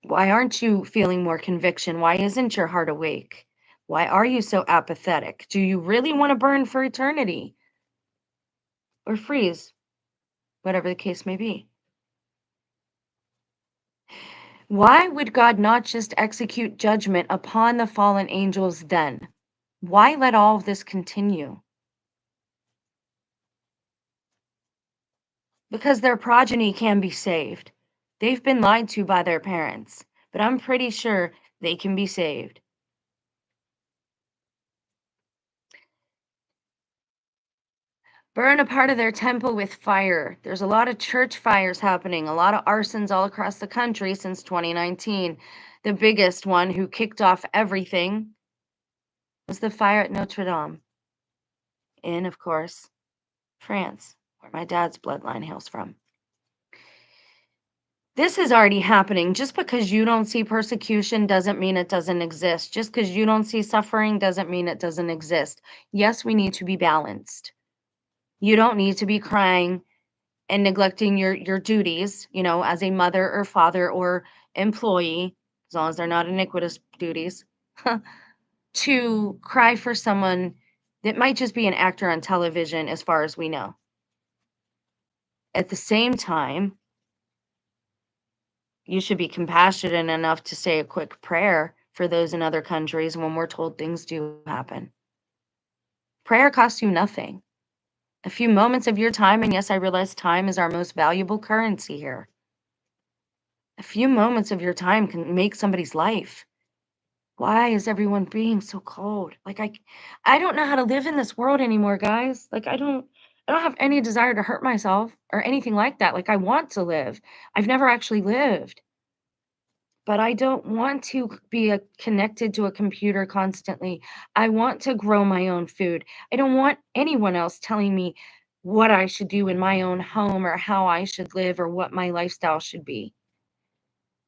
Why aren't you feeling more conviction? Why isn't your heart awake? Why are you so apathetic? Do you really want to burn for eternity or freeze, whatever the case may be? Why would God not just execute judgment upon the fallen angels then? Why let all of this continue? Because their progeny can be saved. They've been lied to by their parents, but I'm pretty sure they can be saved. Burn a part of their temple with fire. There's a lot of church fires happening, a lot of arsons all across the country since 2019. The biggest one who kicked off everything was the fire at Notre Dame in, of course, France, where my dad's bloodline hails from. This is already happening. Just because you don't see persecution doesn't mean it doesn't exist. Just because you don't see suffering doesn't mean it doesn't exist. Yes, we need to be balanced. You don't need to be crying and neglecting your duties, as a mother or father or employee, as long as they're not iniquitous duties, to cry for someone that might just be an actor on television, as far as we know. At the same time, you should be compassionate enough to say a quick prayer for those in other countries when we're told things do happen. Prayer costs you nothing. A few moments of your time, and yes, I realize time is our most valuable currency here. A few moments of your time can make somebody's life. Why is everyone being so cold? Like I don't know how to live in this world anymore, guys. Like I don't have any desire to hurt myself or anything like that. Like I want to live. I've never actually lived. But I don't want to be connected to a computer constantly. I want to grow my own food. I don't want anyone else telling me what I should do in my own home or how I should live or what my lifestyle should be.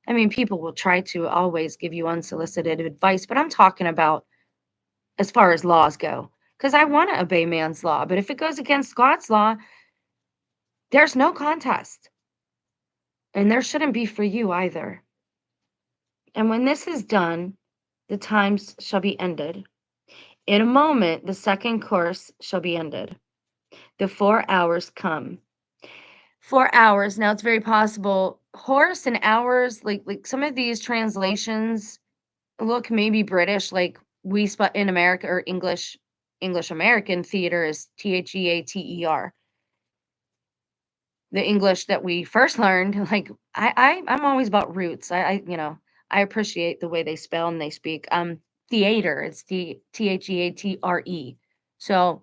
I mean, people will try to always give you unsolicited advice, but I'm talking about as far as laws go. Because I want to obey man's law, but if it goes against God's law, there's no contest. And there shouldn't be for you either. And when this is done, the times shall be ended. In a moment, the second course shall be ended. The 4 hours come. 4 hours. Now it's very possible. Horse and hours, like some of these translations look maybe British, like we spot in America or English American theater is theater. The English that we first learned, like I'm always about roots. I appreciate the way they spell and they speak. Theater, it's theatre. So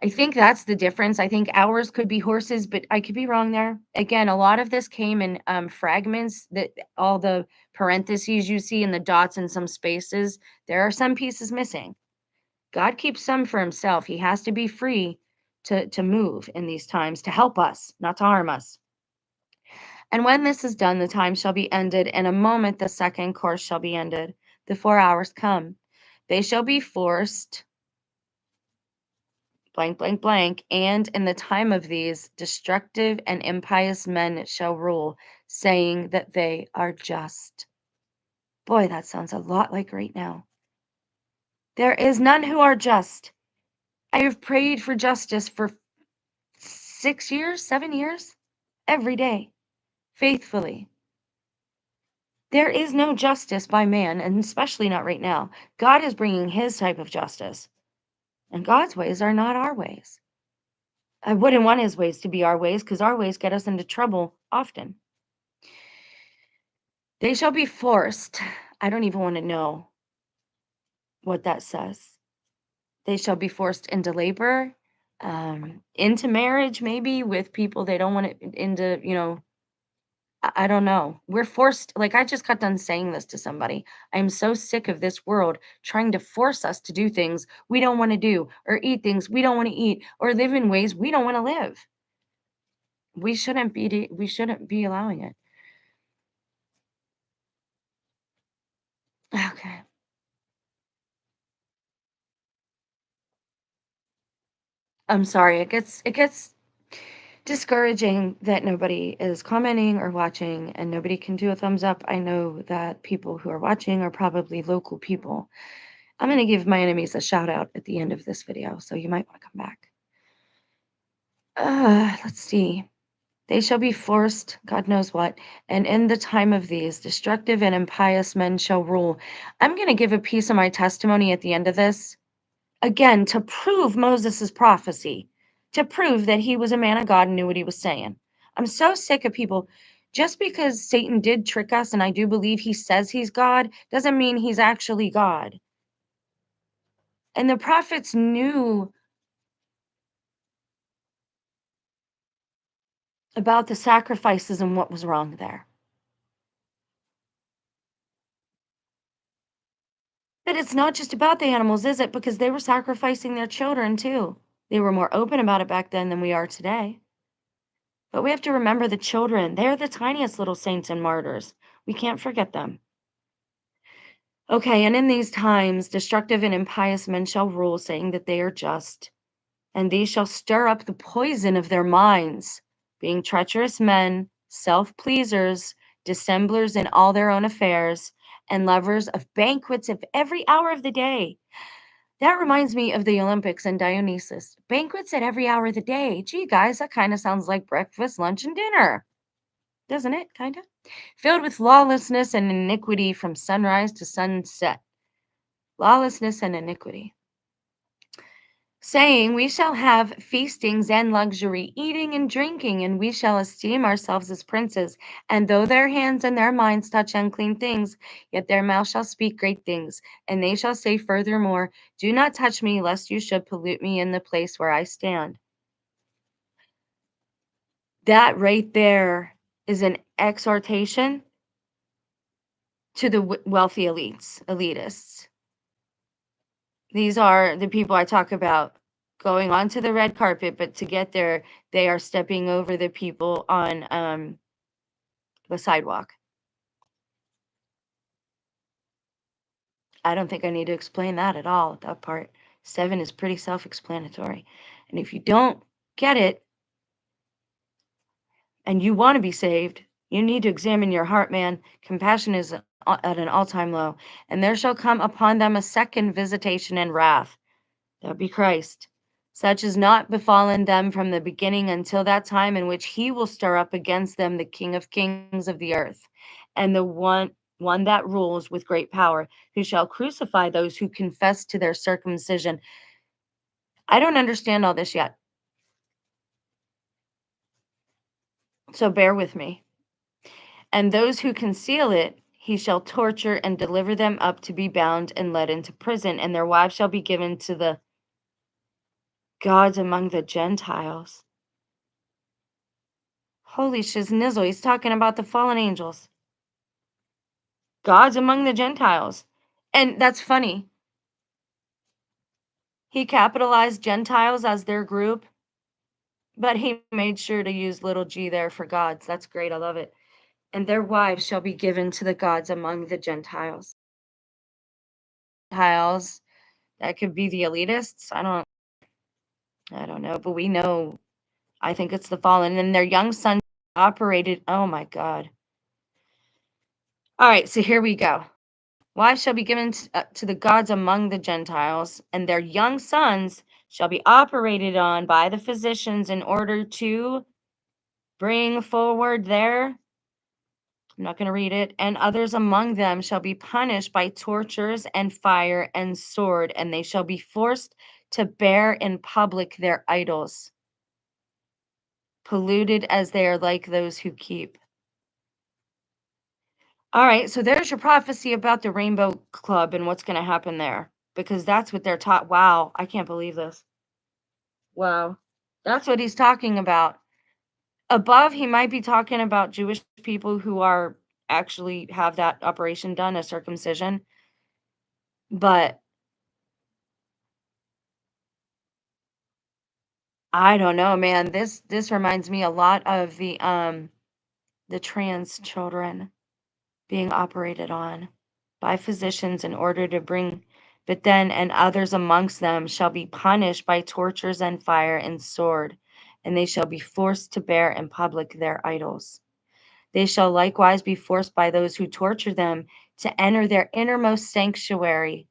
I think that's the difference. I think ours could be horses, but I could be wrong there. Again, a lot of this came in fragments, that all the parentheses you see and the dots in some spaces, there are some pieces missing. God keeps some for himself. He has to be free to move in these times to help us, not to harm us. And when this is done, the time shall be ended. In a moment, the second course shall be ended. The 4 hours come. They shall be forced blank, blank, blank, and in the time of these, destructive and impious men shall rule, saying that they are just. Boy, that sounds a lot like right now. There is none who are just. I have prayed for justice for 6 years, 7 years, every day, faithfully. There is no justice by man, and especially not right now. God is bringing his type of justice, and God's ways are not our ways. I wouldn't want his ways to be our ways because our ways get us into trouble often. They shall be forced. I don't even want to know what that says. They shall be forced into labor, into marriage, maybe with people they don't want it into, I don't know. We're forced, like I just got done saying this to somebody. I am so sick of this world trying to force us to do things we don't want to do, or eat things we don't want to eat, or live in ways we don't want to live. We shouldn't be allowing it. Okay. I'm sorry. It gets discouraging that nobody is commenting or watching and nobody can do a thumbs up. I know that people who are watching are probably local people. I'm going to give my enemies a shout out at the end of this video, so you might want to come back. Let's see. They shall be forced, God knows what, and in the time of these, destructive and impious men shall rule. I'm going to give a piece of my testimony at the end of this, again, to prove Moses's prophecy, to prove that he was a man of God and knew what he was saying. I'm so sick of people. Just because Satan did trick us, and I do believe he says he's God, doesn't mean he's actually God. And the prophets knew about the sacrifices and what was wrong there. But it's not just about the animals, is it? Because they were sacrificing their children too. They were more open about it back then than we are today. But we have to remember the children. They're the tiniest little saints and martyrs. We can't forget them. Okay, and in these times, destructive and impious men shall rule, saying that they are just, and these shall stir up the poison of their minds, being treacherous men, self pleasers, dissemblers in all their own affairs, and lovers of banquets of every hour of the day. That reminds me of the Olympics and Dionysus. Banquets at every hour of the day. Gee, guys, that kind of sounds like breakfast, lunch, and dinner. Doesn't it? Kind of. Filled with lawlessness and iniquity from sunrise to sunset. Lawlessness and iniquity. Saying, we shall have feastings and luxury, eating and drinking, and we shall esteem ourselves as princes. And though their hands and their minds touch unclean things, yet their mouth shall speak great things. And they shall say furthermore, do not touch me, lest you should pollute me in the place where I stand. That right there is an exhortation to the wealthy elitists. These are the people I talk about going onto the red carpet, but to get there, they are stepping over the people on the sidewalk. I don't think I need to explain that at all. That part 7 is pretty self-explanatory. And if you don't get it and you want to be saved, you need to examine your heart, man. Compassion is at an all-time low. And there shall come upon them a second visitation and wrath. That be Christ. Such is not befallen them from the beginning until that time in which he will stir up against them the King of kings of the earth, and the one that rules with great power, who shall crucify those who confess to their circumcision. I don't understand all this yet, so bear with me. And those who conceal it, he shall torture and deliver them up to be bound and led into prison, and their wives shall be given to the gods among the Gentiles. Holy shiznizzle, he's talking about the fallen angels. Gods among the Gentiles. And that's funny. He capitalized Gentiles as their group, but he made sure to use little g there for gods. That's great. I love it. And their wives shall be given to the gods among the Gentiles. Gentiles, that could be the elitists. I don't know, but we know, I think it's the fallen. And their young sons operated, oh my God. All right, so here we go. Wives shall be given to the gods among the Gentiles, and their young sons shall be operated on by the physicians in order to bring forward their, I'm not going to read it, and others among them shall be punished by tortures and fire and sword, and they shall be forced to bear in public their idols, polluted as they are like those who keep. All right, so there's your prophecy about the Rainbow Club and what's going to happen there, because that's what they're taught. Wow, I can't believe this. Wow. That's what he's talking about. Above, he might be talking about Jewish people who are actually have that operation done, a circumcision. But I don't know, man. This reminds me a lot of the trans children being operated on by physicians in order to bring, but then and others amongst them shall be punished by tortures and fire and sword, and they shall be forced to bear in public their idols. They shall likewise be forced by those who torture them to enter their innermost sanctuary,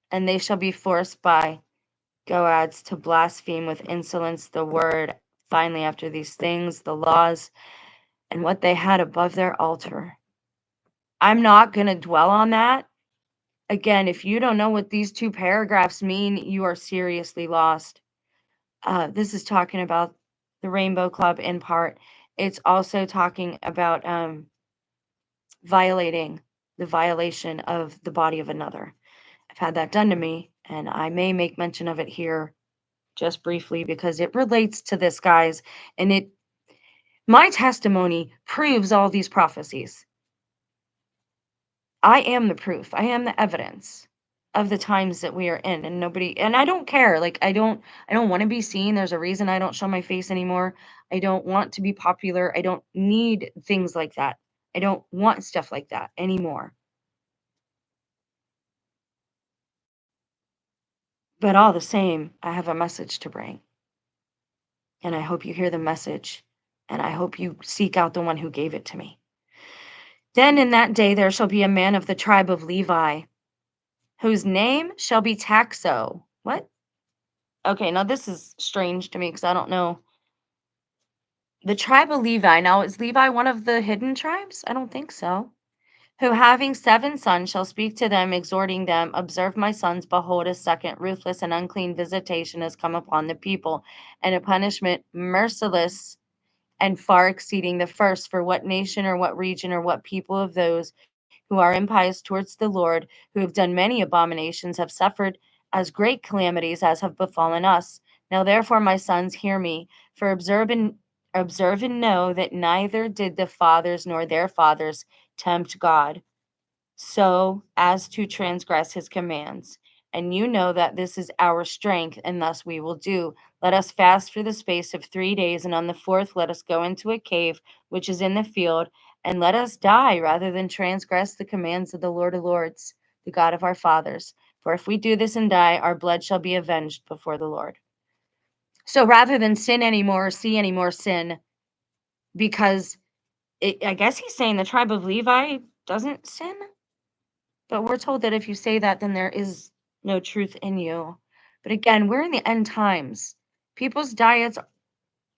and they shall be forced by goads to blaspheme with insolence the word. Finally, after these things, the laws and what they had above their altar. I'm not going to dwell on that. Again, if you don't know what these two paragraphs mean, you are seriously lost. This is talking about the Rainbow Club in part. It's also talking about violating the violation of the body of another. I've had that done to me, and I may make mention of it here just briefly because it relates to this, guys, and my testimony proves all these prophecies. I am the proof. I am the evidence of the times that we are in, and nobody, and I don't care. Like I don't want to be seen. There's a reason I don't show my face anymore. I don't want to be popular. I don't need things like that. I don't want stuff like that anymore. But all the same, I have a message to bring. And I hope you hear the message. And I hope you seek out the one who gave it to me. Then in that day there shall be a man of the tribe of Levi, whose name shall be Taxo. What? Okay, now this is strange to me because I don't know. The tribe of Levi. Now, is Levi one of the hidden tribes? I don't think so. Who having 7 sons shall speak to them, exhorting them, observe my sons, behold, a second ruthless and unclean visitation has come upon the people, and a punishment merciless and far exceeding the first. For what nation or what region or what people of those who are impious towards the Lord, who have done many abominations, have suffered as great calamities as have befallen us. Now therefore, my sons, hear me, for observe and know that neither did the fathers nor their fathers tempt God, so as to transgress his commands. And you know that this is our strength, and thus we will do. Let us fast for the space of 3 days, and on the fourth let us go into a cave which is in the field, and let us die rather than transgress the commands of the Lord of Lords, the God of our fathers. For if we do this and die, our blood shall be avenged before the Lord. So rather than sin anymore or see any more sin, because I guess he's saying the tribe of Levi doesn't sin. But we're told that if you say that, then there is no truth in you. But again, we're in the end times. People's diets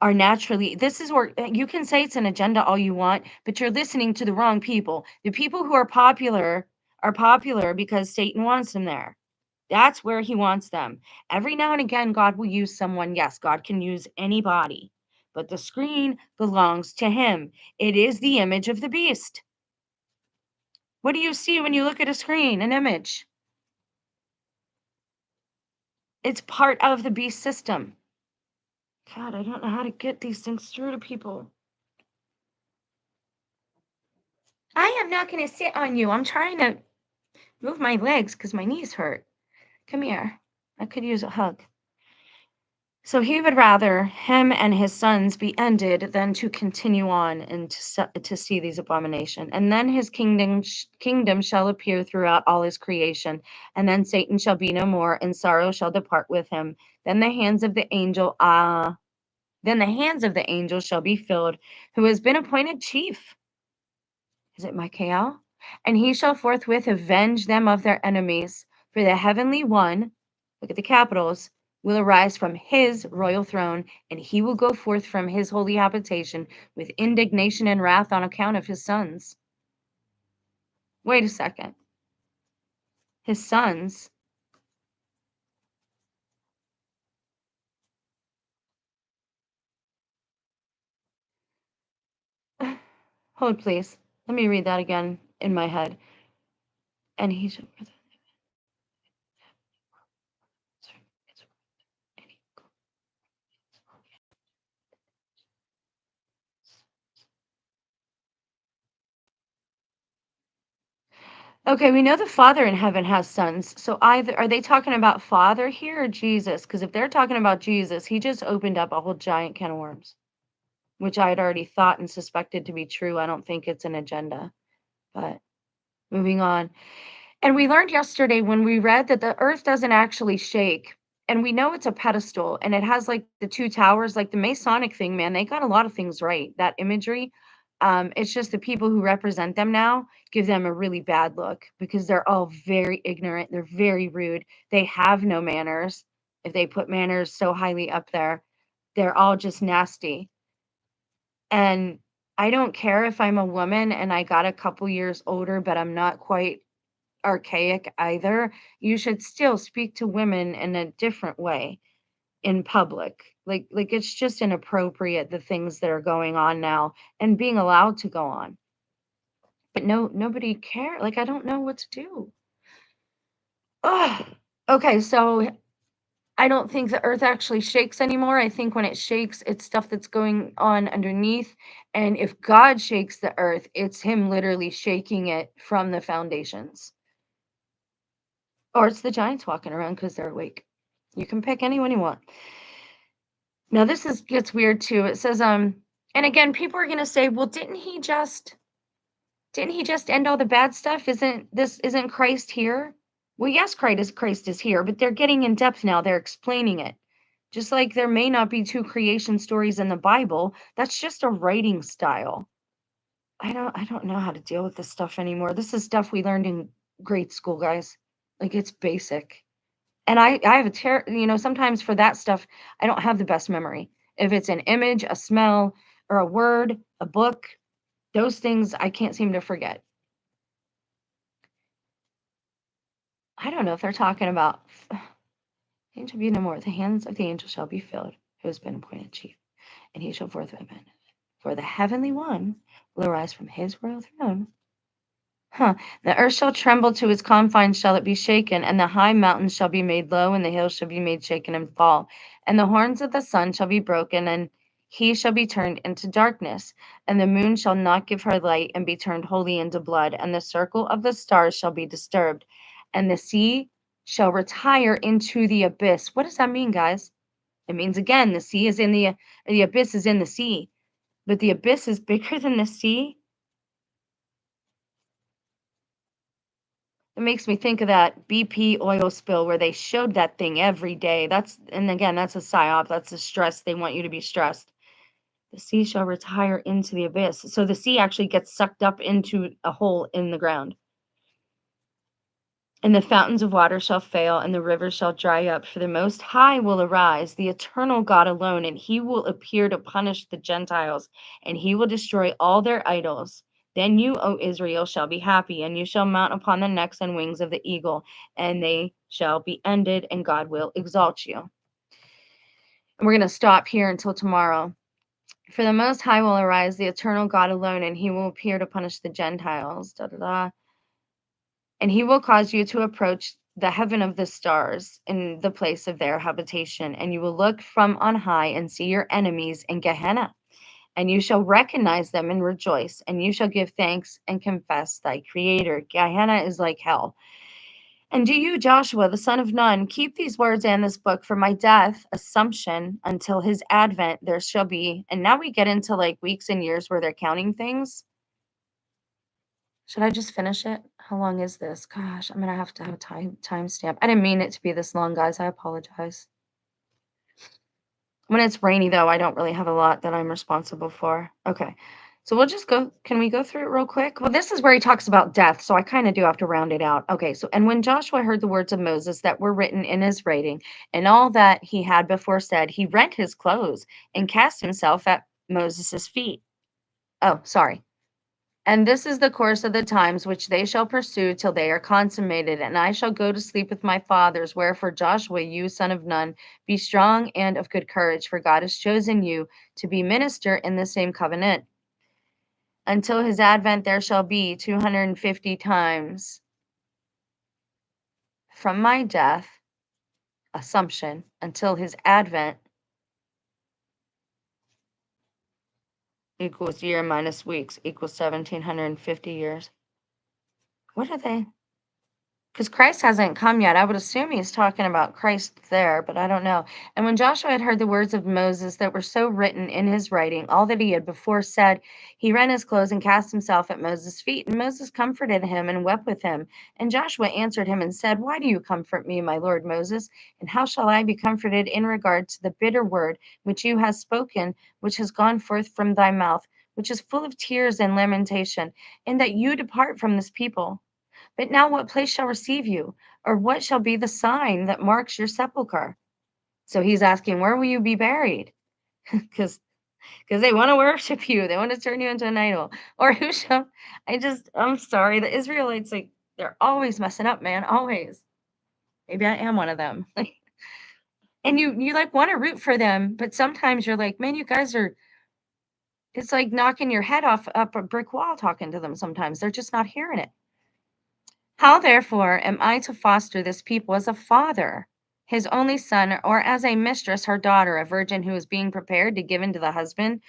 are naturally, this is where you can say it's an agenda all you want, but you're listening to the wrong people. The people who are popular because Satan wants them there. That's where he wants them. Every now and again, God will use someone. Yes, God can use anybody, but the screen belongs to him. It is the image of the beast. What do you see when you look at a screen? An image. It's part of the beast system. God, I don't know how to get these things through to people. I am not going to sit on you. I'm trying to move my legs because my knees hurt. Come here. I could use a hug. So he would rather him and his sons be ended than to continue on and to see these abominations. And then his kingdom shall appear throughout all his creation. And then Satan shall be no more, and sorrow shall depart with him. Then the hands of the angel, then the hands of the angel shall be filled, who has been appointed chief. Is it Michael? And he shall forthwith avenge them of their enemies, for the heavenly one, look at the capitals, will arise from his royal throne, and he will go forth from his holy habitation with indignation and wrath on account of his sons. Wait a second. His sons. Hold, please. Let me read that again in my head. And he shall. Okay, we know the Father in heaven has sons. So either are they talking about Father here or Jesus? Because if they're talking about Jesus, he just opened up a whole giant can of worms, which I had already thought and suspected to be true. I don't think it's an agenda. But moving on. And we learned yesterday when we read that the earth doesn't actually shake. And we know it's a pedestal and it has like the two towers, like the Masonic thing, man. They got a lot of things right. That imagery. It's just the people who represent them now give them a really bad look because they're all very ignorant. They're very rude. They have no manners. If they put manners so highly up there, they're all just nasty. And I don't care if I'm a woman and I got a couple years older, but I'm not quite archaic either. You should still speak to women in a different way in public. Like it's just inappropriate the things that are going on now and being allowed to go on. But no, nobody care. Like I don't know what to do. Ugh. Okay, so I don't think the earth actually shakes anymore. I think when it shakes, it's stuff that's going on underneath. And if God shakes the earth, it's him literally shaking it from the foundations. Or it's the giants walking around because they're awake. You can pick anyone you want. Now this is gets weird too. It says, and again, people are gonna say, well, didn't he just end all the bad stuff? Isn't Christ here? Well, yes, Christ is here, but they're getting in depth now. They're explaining it. Just like there may not be two creation stories in the Bible, that's just a writing style. I don't know how to deal with this stuff anymore. This is stuff we learned in grade school, guys. Like it's basic. And I have sometimes for that stuff, I don't have the best memory. If it's an image, a smell, or a word, a book, those things I can't seem to forget. I don't know if they're talking about angel be no more. The hands of the angel shall be filled, who has been appointed chief, and he shall forthwith amend. For the heavenly one will arise from his royal throne. The earth shall tremble to its confines, shall it be shaken, and the high mountains shall be made low, and the hills shall be made shaken and fall. And the horns of the sun shall be broken, and he shall be turned into darkness, and the moon shall not give her light, and be turned wholly into blood, and the circle of the stars shall be disturbed, and the sea shall retire into the abyss. What does that mean, guys? It means again, the sea is in the abyss is in the sea, but the abyss is bigger than the sea. It makes me think of that BP oil spill where they showed that thing every day. And again, that's a psyop. That's a stress. They want you to be stressed. The sea shall retire into the abyss. So the sea actually gets sucked up into a hole in the ground. And the fountains of water shall fail, and the rivers shall dry up, for the Most High will arise, the eternal God alone, and he will appear to punish the Gentiles, and he will destroy all their idols. Then you, O Israel, shall be happy, and you shall mount upon the necks and wings of the eagle, and they shall be ended, and God will exalt you. And we're going to stop here until tomorrow. For the Most High will arise, the eternal God alone, and he will appear to punish the Gentiles. Da, da, da. And he will cause you to approach the heaven of the stars in the place of their habitation. And you will look from on high and see your enemies in Gehenna. And you shall recognize them and rejoice. And you shall give thanks and confess thy Creator. Gehenna is like hell. And do you, Joshua, the son of Nun, keep these words and this book for my death, Assumption, until his advent there shall be. And now we get into like weeks and years where they're counting things. Should I just finish it? How long is this? Gosh, I'm gonna have to have a timestamp. I didn't mean it to be this long, guys. I apologize. When it's rainy, though, I don't really have a lot that I'm responsible for. Okay. So we'll just go. Can we go through it real quick? Well, this is where he talks about death. So I kind of do have to round it out. Okay. So, and when Joshua heard the words of Moses that were written in his writing and all that he had before said, he rent his clothes and cast himself at Moses' feet. Oh, sorry. And this is the course of the times which they shall pursue till they are consummated, and I shall go to sleep with my fathers. Wherefore, Joshua, you son of Nun, be strong and of good courage, for God has chosen you to be minister in the same covenant. Until his advent, there shall be 250 times from my death, Assumption, until his advent equals year minus weeks equals 1750 years. What are they? Because Christ hasn't come yet. I would assume he's talking about Christ there, but I don't know. And when Joshua had heard the words of Moses that were so written in his writing, all that he had before said, he rent his clothes and cast himself at Moses' feet. And Moses comforted him and wept with him. And Joshua answered him and said, why do you comfort me, my lord Moses? And how shall I be comforted in regard to the bitter word which you hast spoken, which has gone forth from thy mouth, which is full of tears and lamentation, and that you depart from this people? But now what place shall receive you? Or what shall be the sign that marks your sepulchre? So he's asking, where will you be buried? Because they want to worship you. They want to turn you into an idol. Or who shall I'm sorry. The Israelites, like, they're always messing up, man. Always. Maybe I am one of them. Like, and you like want to root for them, but sometimes you're like, man, you guys are it's like knocking your head off up a brick wall talking to them sometimes. They're just not hearing it. How therefore am I to foster this people as a father, his only son, or as a mistress, her daughter, a virgin who is being prepared to give into the husband,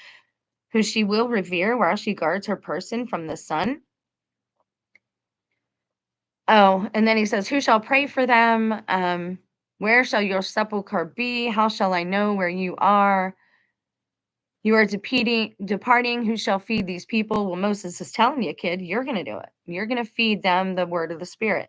who she will revere while she guards her person from the sun? Oh, and then he says, who shall pray for them? Where shall your sepulchre be? How shall I know where you are? You are departing. Who shall feed these people? Well, Moses is telling you, kid, you're going to do it. You're going to feed them the word of the Spirit.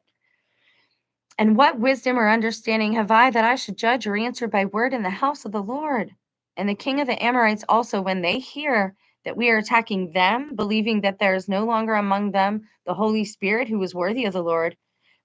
And what wisdom or understanding have I that I should judge or answer by word in the house of the Lord? And the king of the Amorites also, when they hear that we are attacking them, believing that there is no longer among them the Holy Spirit who is worthy of the Lord,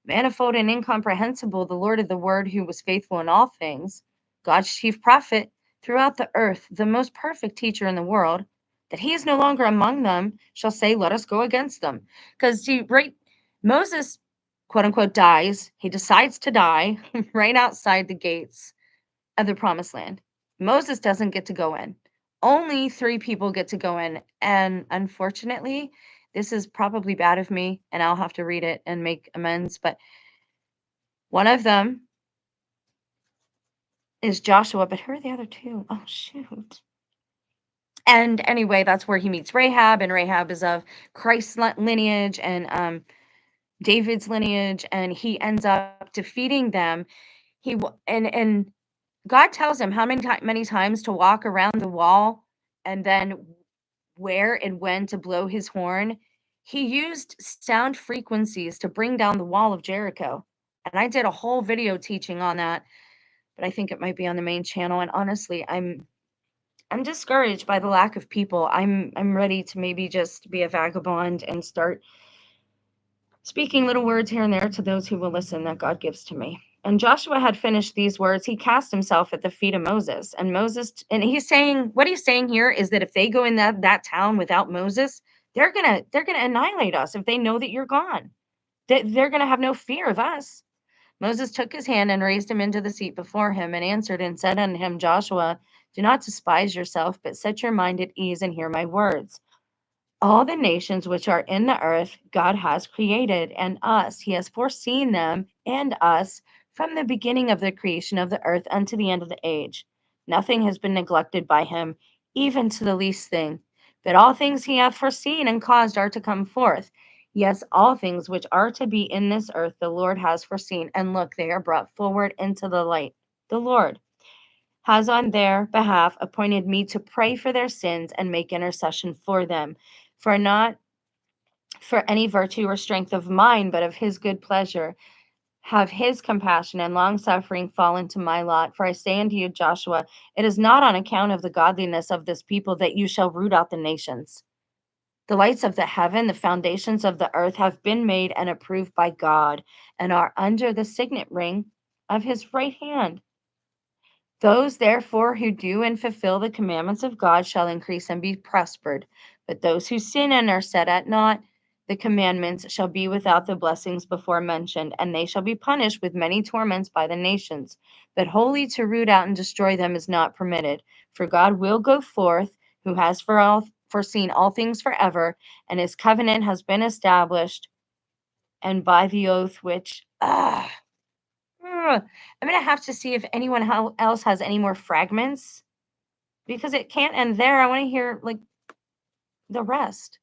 manifold and incomprehensible, the Lord of the word who was faithful in all things, God's chief prophet throughout the earth, the most perfect teacher in the world, that he is no longer among them, shall say, let us go against them. Because see, right, Moses, quote unquote, dies. He decides to die right outside the gates of the promised land. Moses doesn't get to go in. Only 3 people get to go in. And unfortunately, this is probably bad of me, and I'll have to read it and make amends. But one of them is Joshua, but who are the other 2? Oh, shoot. And anyway, that's where he meets Rahab, and Rahab is of Christ's lineage and David's lineage, and he ends up defeating them. And God tells him how many times to walk around the wall, and then where and when to blow his horn. He used sound frequencies to bring down the wall of Jericho. And I did a whole video teaching on that, but I think it might be on the main channel. And honestly, I'm discouraged by the lack of people. I'm ready to maybe just be a vagabond and start speaking little words here and there to those who will listen that God gives to me. And Joshua had finished these words. He cast himself at the feet of Moses. And he's saying, what he's saying here is that if they go in that town without Moses, they're gonna annihilate us if they know that you're gone. They're gonna have no fear of us. Moses took his hand and raised him into the seat before him, and answered and said unto him, Joshua, do not despise yourself, but set your mind at ease and hear my words. All the nations which are in the earth, God has created, and us, he has foreseen them and us from the beginning of the creation of the earth unto the end of the age. Nothing has been neglected by him, even to the least thing. But all things he hath foreseen and caused are to come forth. Yes, all things which are to be in this earth the Lord has foreseen, and look, they are brought forward into the light. The Lord has on their behalf appointed me to pray for their sins and make intercession for them, for not for any virtue or strength of mine, but of his good pleasure. Have his compassion and long suffering fall into my lot. For I say unto you, Joshua, it is not on account of the godliness of this people that you shall root out the nations. The lights of the heaven, the foundations of the earth have been made and approved by God and are under the signet ring of his right hand. Those, therefore, who do and fulfill the commandments of God shall increase and be prospered. But those who sin and are set at naught the commandments shall be without the blessings before mentioned, and they shall be punished with many torments by the nations. But wholly to root out and destroy them is not permitted. For God will go forth, who has foreseen all things forever, and his covenant has been established, and by the oath which I'm gonna have to see if anyone else has any more fragments because it can't end there. I want to hear like the rest.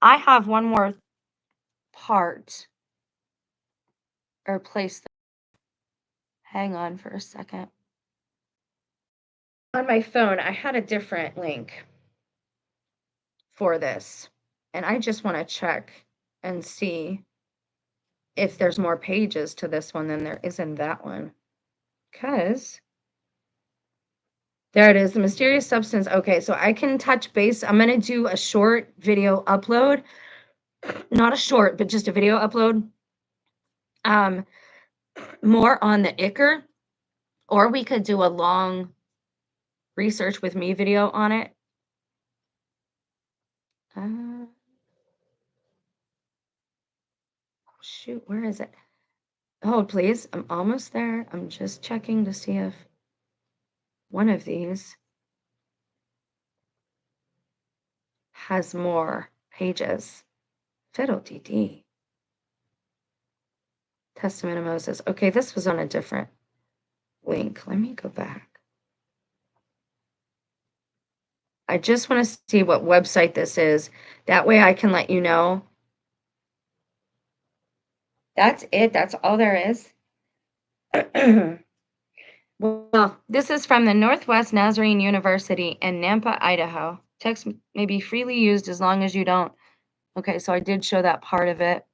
I have one more part or place. Hang on for a second. On my phone, I had a different link for this, and I just want to check and see if there's more pages to this one than there is in that one. Because there it is, the mysterious substance. Okay, so I can touch base. I'm going to do a short video upload. Not a short, but just a video upload. More on the Ichor, or we could do a long research with me video on it. Shoot, where is it? Hold, please. I'm almost there. I'm just checking to see if one of these has more pages. Fiddle dee dee. Testament of Moses. Okay, this was on a different link. Let me go back. I just want to see what website this is. That way I can let you know. That's it. That's all there is. Well, this is from the Northwest Nazarene University in Nampa, Idaho. Text may be freely used as long as you don't. Okay, so I did show that part of it.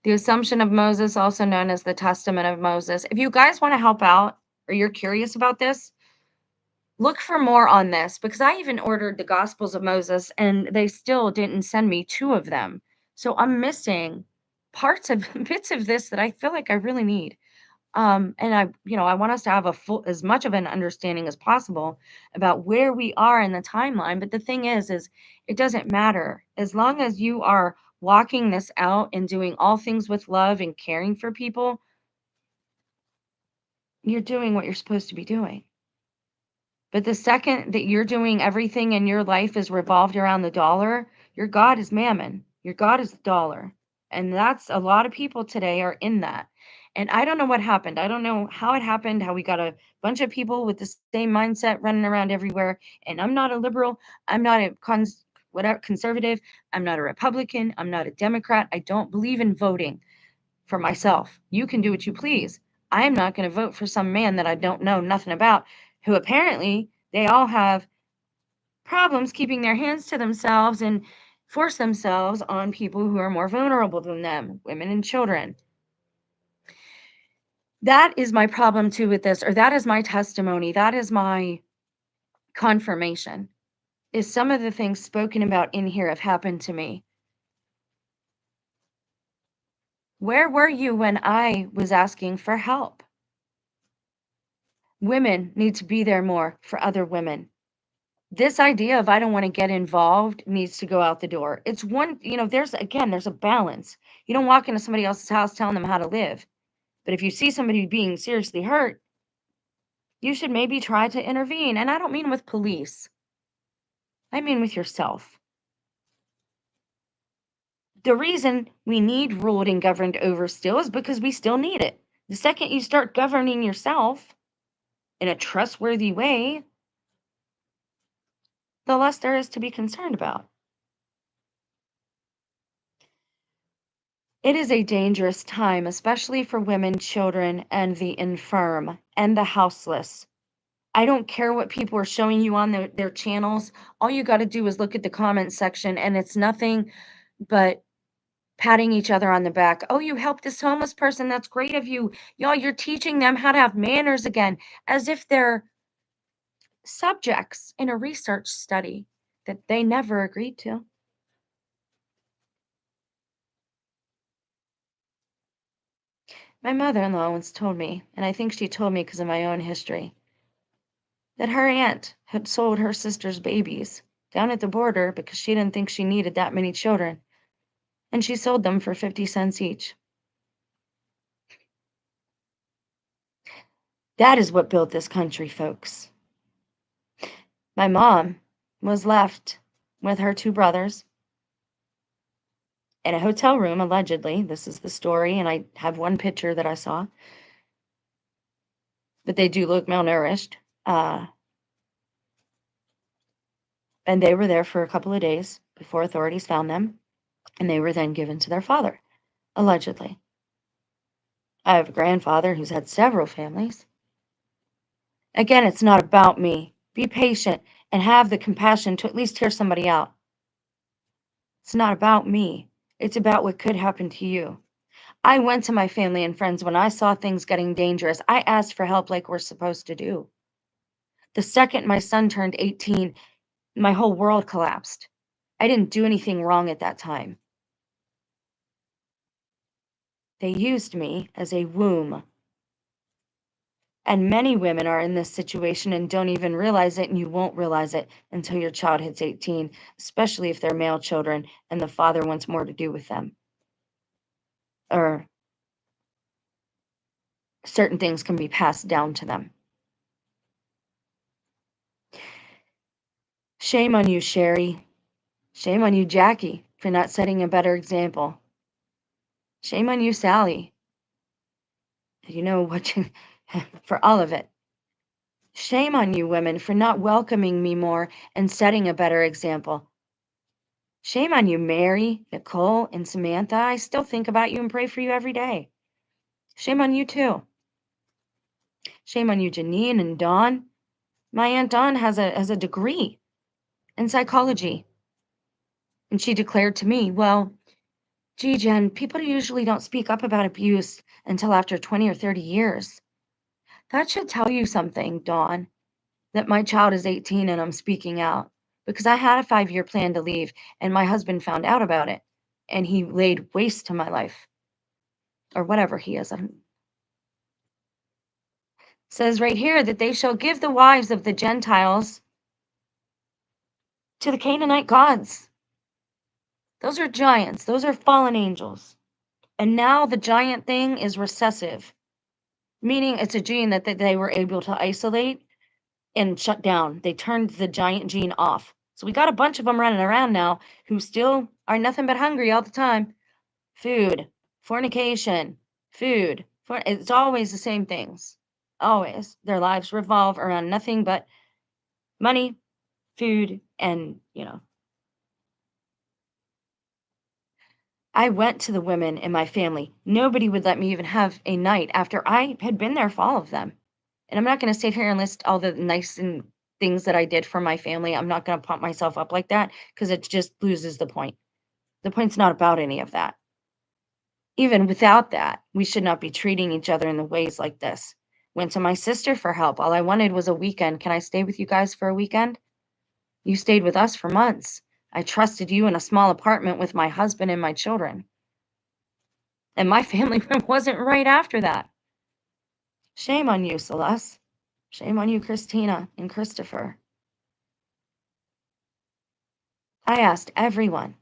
The Assumption of Moses, also known as the Testament of Moses. If you guys want to help out or you're curious about this, look for more on this because I even ordered the Gospels of Moses and they still didn't send me 2 of them. So I'm missing parts of bits of this that I feel like I really need. And I want us to have as much of an understanding as possible about where we are in the timeline. But the thing is it doesn't matter as long as you are walking this out and doing all things with love and caring for people. You're doing what you're supposed to be doing. But the second that you're doing everything in your life is revolved around the dollar, your God is mammon. Your God is the dollar. And that's a lot of people today are in that. And I don't know what happened. I don't know how it happened, how we got a bunch of people with the same mindset running around everywhere. And I'm not a liberal. I'm not a conservative. I'm not a Republican. I'm not a Democrat. I don't believe in voting for myself. You can do what you please. I am not going to vote for some man that I don't know nothing about, who apparently they all have problems keeping their hands to themselves and force themselves on people who are more vulnerable than them, women and children. That is my problem too with this, or that is my testimony. That is my confirmation. Is some of the things spoken about in here have happened to me. Where were you when I was asking for help? Women need to be there more for other women. This idea of I don't want to get involved needs to go out the door. It's one, there's a balance. You don't walk into somebody else's house telling them how to live. But if you see somebody being seriously hurt, you should maybe try to intervene. And I don't mean with police. I mean with yourself. The reason we need ruled and governed over still is because we still need it. The second you start governing yourself in a trustworthy way, the less there is to be concerned about. It is a dangerous time, especially for women, children, and the infirm, and the houseless. I don't care what people are showing you on their channels. All you got to do is look at the comment section, and it's nothing but patting each other on the back. Oh, you helped this homeless person. That's great of you. Y'all, you're teaching them how to have manners again, as if they're subjects in a research study that they never agreed to. My mother-in-law once told me, and I think she told me because of my own history, that her aunt had sold her sister's babies down at the border because she didn't think she needed that many children, and she sold them for 50 cents each. That is what built this country, folks. My mom was left with her two brothers in a hotel room, allegedly. This is the story, and I have one picture that I saw. But they do look malnourished. And they were there for a couple of days before authorities found them, and they were then given to their father, allegedly. I have a grandfather who's had several families. Again, it's not about me. Be patient and have the compassion to at least hear somebody out. It's not about me. It's about what could happen to you. I went to my family and friends when I saw things getting dangerous. I asked for help like we're supposed to do. The second my son turned 18, my whole world collapsed. I didn't do anything wrong at that time. They used me as a womb. And many women are in this situation and don't even realize it, and you won't realize it until your child hits 18, especially if they're male children and the father wants more to do with them. Or certain things can be passed down to them. Shame on you, Sherry. Shame on you, Jackie, for not setting a better example. Shame on you, Sally. You know what you, for all of it. Shame on you, women, for not welcoming me more and setting a better example. Shame on you, Mary, Nicole, and Samantha. I still think about you and pray for you every day. Shame on you, too. Shame on you, Janine and Dawn. My Aunt Dawn has a degree in psychology. And she declared to me, well, gee, Jen, people usually don't speak up about abuse until after 20 or 30 years. That should tell you something, Dawn, that my child is 18 and I'm speaking out. Because I had a 5-year plan to leave, and my husband found out about it, and he laid waste to my life. Or whatever he is. Says right here that they shall give the wives of the Gentiles to the Canaanite gods. Those are giants. Those are fallen angels. And now the giant thing is recessive, meaning it's a gene that they were able to isolate and shut down. They turned the giant gene off. So we got a bunch of them running around now who still are nothing but hungry all the time. Food, fornication, food. It's always the same things. Always. Their lives revolve around nothing but money, food, and, I went to the women in my family. Nobody would let me even have a night after I had been there for all of them. And I'm not going to sit here and list all the nice and things that I did for my family. I'm not going to pump myself up like that because it just loses the point. The point's not about any of that. Even without that, we should not be treating each other in the ways like this. Went to my sister for help. All I wanted was a weekend. Can I stay with you guys for a weekend? You stayed with us for months. I trusted you in a small apartment with my husband and my children. And my family wasn't right after that. Shame on you, Celeste. Shame on you, Christina and Christopher. I asked everyone.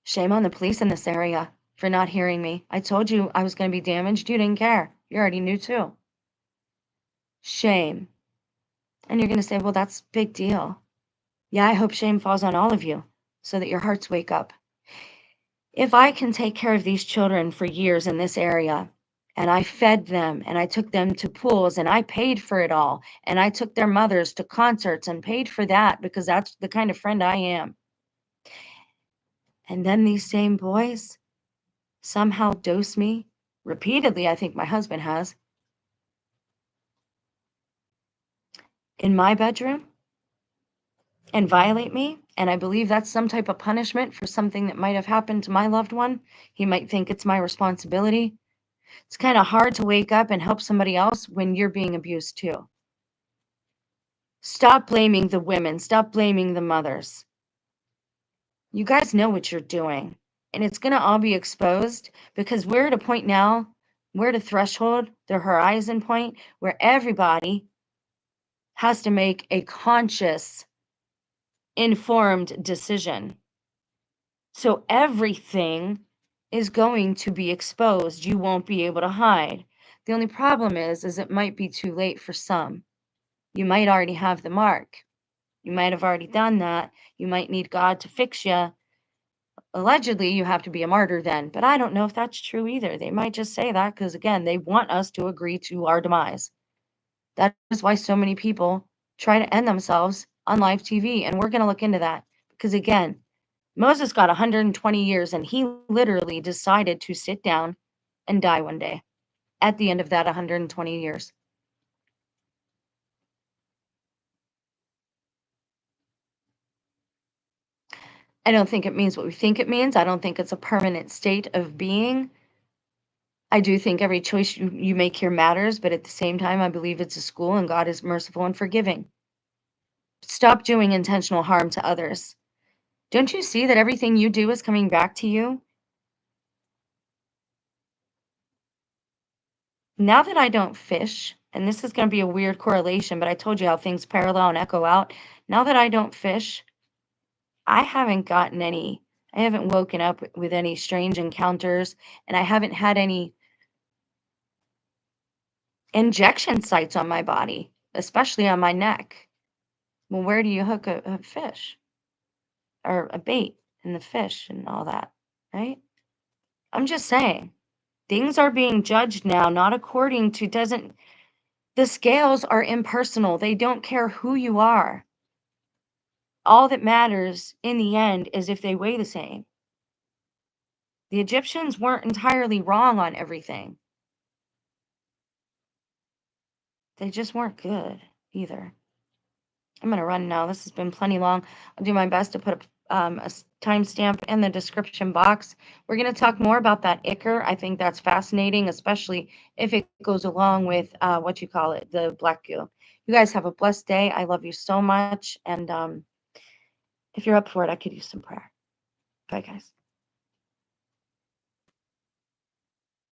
Shame on the police in this area for not hearing me. I told you I was going to be damaged. You didn't care. You already knew too. Shame. And you're going to say, well, that's a big deal. Yeah, I hope shame falls on all of you so that your hearts wake up. If I can take care of these children for years in this area, and I fed them, and I took them to pools, and I paid for it all, and I took their mothers to concerts and paid for that because that's the kind of friend I am. And then these same boys somehow dose me repeatedly, I think my husband has, in my bedroom and violate me. And I believe that's some type of punishment for something that might have happened to my loved one. He might think it's my responsibility. It's kind of hard to wake up and help somebody else when you're being abused too. Stop blaming the women. Stop blaming the mothers. You guys know what you're doing. And it's going to all be exposed because we're at a point now, we're at a threshold, the horizon point, where everybody has to make a conscious, informed decision. So everything is going to be exposed. You won't be able to hide. The only problem is it might be too late for some. You might already have the mark. You might have already done that. You might need God to fix you. Allegedly, you have to be a martyr then, but I don't know if that's true either. They might just say that because, again, they want us to agree to our demise. That is why so many people try to end themselves on live TV, and we're going to look into that because, again, Moses got 120 years, and he literally decided to sit down and die one day at the end of that 120 years. I don't think it means what we think it means. I don't think it's a permanent state of being. I do think every choice you make here matters, but at the same time, I believe it's a school and God is merciful and forgiving. Stop doing intentional harm to others. Don't you see that everything you do is coming back to you? Now that I don't fish, and this is going to be a weird correlation, but I told you how things parallel and echo out. Now that I don't fish, I haven't gotten any, I haven't woken up with any strange encounters, and I haven't had any injection sites on my body, especially on my neck. Well, where do you hook a fish or a bait and the fish and all that, right? I'm just saying, things are being judged now, not according to, doesn't, the scales are impersonal. They don't care who you are. All that matters in the end is if they weigh the same. The Egyptians weren't entirely wrong on everything. They just weren't good either. I'm going to run now. This has been plenty long. I'll do my best to put a timestamp in the description box. We're going to talk more about that Ichor. I think that's fascinating, especially if it goes along with what you call it, the black goo. You guys have a blessed day. I love you so much. And if you're up for it, I could use some prayer. Bye, guys.